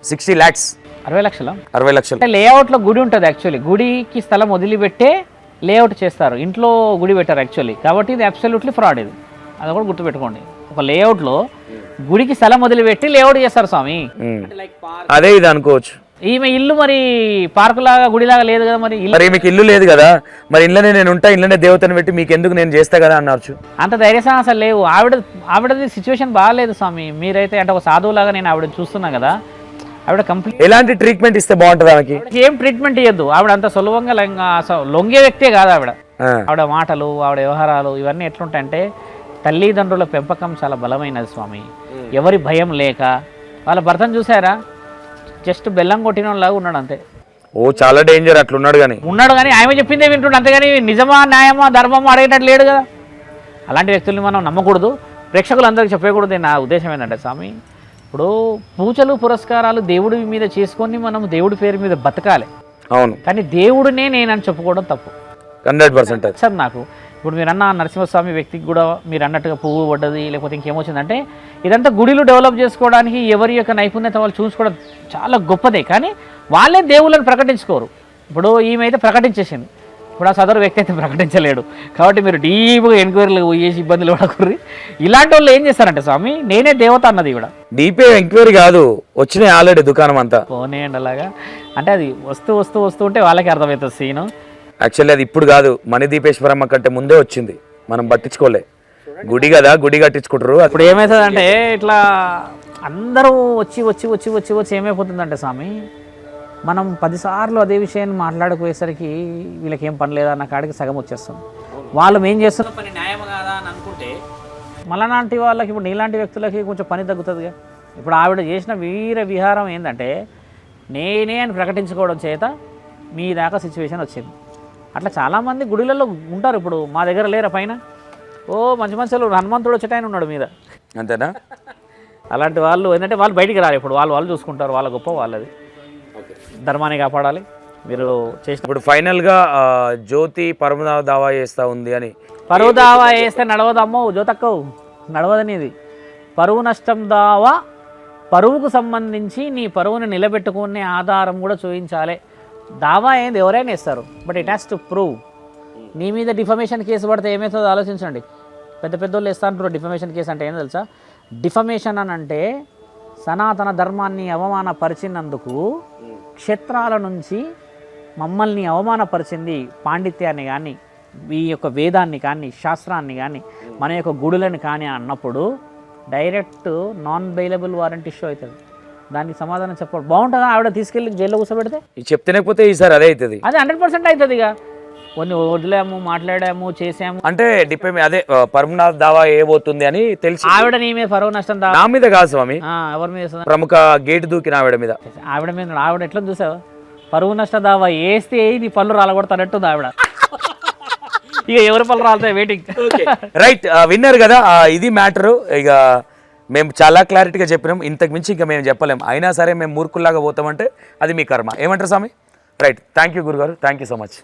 60 lakhs, 60 లక్షలు. 60 లక్షలు. అంటే లేఅవుట్లో గుడి ఉంటుంది యాక్చువల్లీ, గుడికి స్థలం వదిలిపెట్టే లేఅవుట్ చేస్తారు, ఇంట్లో గుడి పెట్టారు యాక్చువల్లీ. కాబట్టి ఇది అబ్సల్యూట్లీ ఫ్రాడ్, ఇది అది కూడా గుర్తుపెట్టుకోండి. ఒక లేఅవుట్లో గుడికి స్థలం వదిలిపెట్టి లేఅవుట్ చేస్తారు స్వామి. అదే ఇది అనుకోవచ్చు. ఈమె ఇల్లు మరి పార్కు లాగా గుడిలాగా లేదు కదా, మరి ఇల్లు మరి మీకు ఇల్లు లేదు కదా, మరి ఇళ్ళనే నేను ఉంటా, ఇళ్ళనే దేవతను పెట్టి మీకు ఎందుకు నేను చేస్తా కదా అన్నారు. అంత ధైర్య సాహసాలు లేవు. ఆవిడది సిచ్యువేషన్ బాగాలేదు స్వామి. మీరైతే అంటే ఒక సాధువులాగా నేను ఆవిడ చూస్తున్నా కదా, ఆవిడ కంప్లీట్ ఎలాంటి ట్రీట్మెంట్ ఇస్తే బాగుంటుంది ఆమెకి? ఏం ట్రీట్మెంట్ ఇవ్వద్దు. ఆవిడ అంత సులభంగా లొంగే వ్యక్తే కాదు ఆవిడ. ఆవిడ మాటలు, ఆవిడ వ్యవహారాలు ఇవన్నీ ఎట్లుంటాయంటే, తల్లిదండ్రుల పెంపకం చాలా బలమైనది స్వామి. ఎవరి భయం లేక, వాళ్ళ భర్తను చూసారా, జస్ట్ బెల్లం కొట్టినలాగా ఉన్నాడు అంతే. ఓ చాలా డేంజర్ అట్లున్నాడు. కానీ ఆమె చెప్పిందే వింటుండే, అంతేగాని నిజమా న్యాయమా ధర్మమా అడిగేటట్టు లేడు కదా. అలాంటి వ్యక్తుల్ని మనం నమ్మకూడదు, ప్రేక్షకులందరికీ చెప్పకూడదు. నా ఉద్దేశం ఏంటంటే స్వామి, ఇప్పుడు పూజలు పురస్కారాలు దేవుడి మీద చేసుకొని మనం దేవుడి పేరు మీద బతకాలి. అవును, కానీ దేవుడినే నేనని చెప్పుకోవడం తప్పు. 100%. సార్ నాకు ఇప్పుడు మీరు అన్న నరసింహస్వామి వ్యక్తికి కూడా మీరు అన్నట్టుగా పువ్వు పడ్డది, లేకపోతే ఇంకేమొచ్చిందంటే, ఇదంతా గుడిలు డెవలప్ చేసుకోవడానికి ఎవరి యొక్క నైపుణ్యత వాళ్ళు చూసుకోవడం చాలా గొప్పదే. కానీ వాళ్ళే దేవుళ్ళని ప్రకటించుకోరు. ఇప్పుడు ఈమె అయితే ప్రకటించేసింది, ఇప్పుడు ఆ సదరు వ్యక్తి అయితే ప్రకటించలేడు. కాబట్టి మీరు డీప్గా ఎంక్వైరీలు పోయేసి ఇబ్బందులు పడకూర్రి. ఇలాంటి వాళ్ళు ఏం చేస్తారంటే స్వామి, నేనే దేవత అన్నది కూడా డీపే ఎంక్వైరీ కాదు, వచ్చినాయి ఆల్రెడీ దుకాణం అంతా. పోనేయండి అలాగా. అంటే అది వస్తూ ఉంటే వాళ్ళకి అర్థమవుతుంది సీను. యాక్చువల్లీ అది ఇప్పుడు కాదు, మణిదీపేశ్వరమ్మ కంటే ముందే వచ్చింది, మనం పట్టించుకోలే. గుడి కదా, గుడి కట్టించుకుంటారు. ఇప్పుడు ఏమవుతుందంటే, ఇట్లా అందరూ వచ్చి ఏమైపోతుందంటే స్వామి, మనం 10 సార్లు అదే విషయాన్ని మాట్లాడుకునేసరికి వీళ్ళకి ఏం పని లేదా అన్న కాడికి సగం వచ్చేస్తుంది. వాళ్ళు ఏం చేస్తున్న పని న్యాయం కాదా అని అనుకుంటే, మళ్ళాంటి వాళ్ళకి, ఇప్పుడు నీలాంటి వ్యక్తులకి కొంచెం పని తగ్గుతుందిగా. ఇప్పుడు ఆవిడ చేసిన విహారం ఏంటంటే, నేనే అని ప్రకటించుకోవడం చేత మీ దాకా సిచ్యువేషన్ వచ్చింది. అట్లా చాలామంది గుడిలలో ఉంటారు. ఇప్పుడు మా దగ్గర లేరా పైన, ఓ మంచి మంచిలు హనుమంతుడు వచ్చేటాయన ఉన్నాడు మీద, అంతేనా? అలాంటి వాళ్ళు ఏంటంటే వాళ్ళు బయటికి రారు. ఇప్పుడు వాళ్ళు చూసుకుంటారు, వాళ్ళ గొప్ప వాళ్ళది. ధర్మాన్ని కాపాడాలి మీరు చేసిన. ఇప్పుడు ఫైనల్గా జ్యోతి పరువు దావా చేస్తూ ఉంది అని. పరువు దావా వేస్తే నడవదమ్మో జ్యోతక్కవు, నడవదనేది. పరువు నష్టం దావా, పరువుకు సంబంధించి నీ పరువుని నిలబెట్టుకునే ఆధారం కూడా చూపించాలి. దావా ఏంది ఎవరైనా ఇస్తారు, but it has to prove. నీ మీద డిఫమేషన్ కేసు పడితే ఏమవుతుందో ఆలోచించండి. పెద్ద వాళ్ళు ఇస్తా అంటారు డిఫమేషన్ కేసు అంటే. ఏం తెలుసా, డిఫమేషన్ అని అంటే సనాతన ధర్మాన్ని అవమానపరిచినందుకు, క్షేత్రాల నుంచి మమ్మల్ని అవమానపరిచింది, పాండిత్యాన్ని కానీ, ఈ యొక్క వేదాన్ని కానీ, శాస్త్రాన్ని కానీ, మన యొక్క గుడులను కానీ అన్నప్పుడు direct non bailable warrant issue అవుతుంది. దానికి సమాధానం చెప్పడం బాగుంటుందా? ఆవిడ తీసుకెళ్ళి జైల్లో కూర్చోబెడితే చెప్తేనేకపోతే ఈసారి అదే అవుతుంది. అదే 100% అవుతుంది. ఇక కొన్ని వదిలాము, మాట్లాడాము, చేసాము అంటే అదే పరువు దావా ఏబోతుంది అని తెలిసి. ఆవిడ నీ మీద పరువు నష్టం నా మీద కాదు స్వామి, ఎవరి మీద? ప్రముఖ గేటు దూకిన ఆవిడ మీద. ఆవిడ ఎట్లా చూసావు? పరువు నష్ట దావా వేస్తే నీ పళ్ళు రాలగొడతానట్టుంది ఆవిడ. ఇక ఎవరి పళ్ళు రాలుతాయి, వెయిటింగ్. రైట్, విన్నర్ కదా, ఇది మ్యాటరు. ఇక మేము చాలా క్లారిటీగా చెప్పినాం, ఇంతకు మించి ఇంకా మేము చెప్పలేము. అయినా సరే మేము మూర్ఖుల్లాగా పోతామంటే అది మీ కర్మ. ఏమంటారు స్వామి? రైట్, థ్యాంక్ యూ గురుగారు, థ్యాంక్ యూ సో మచ్.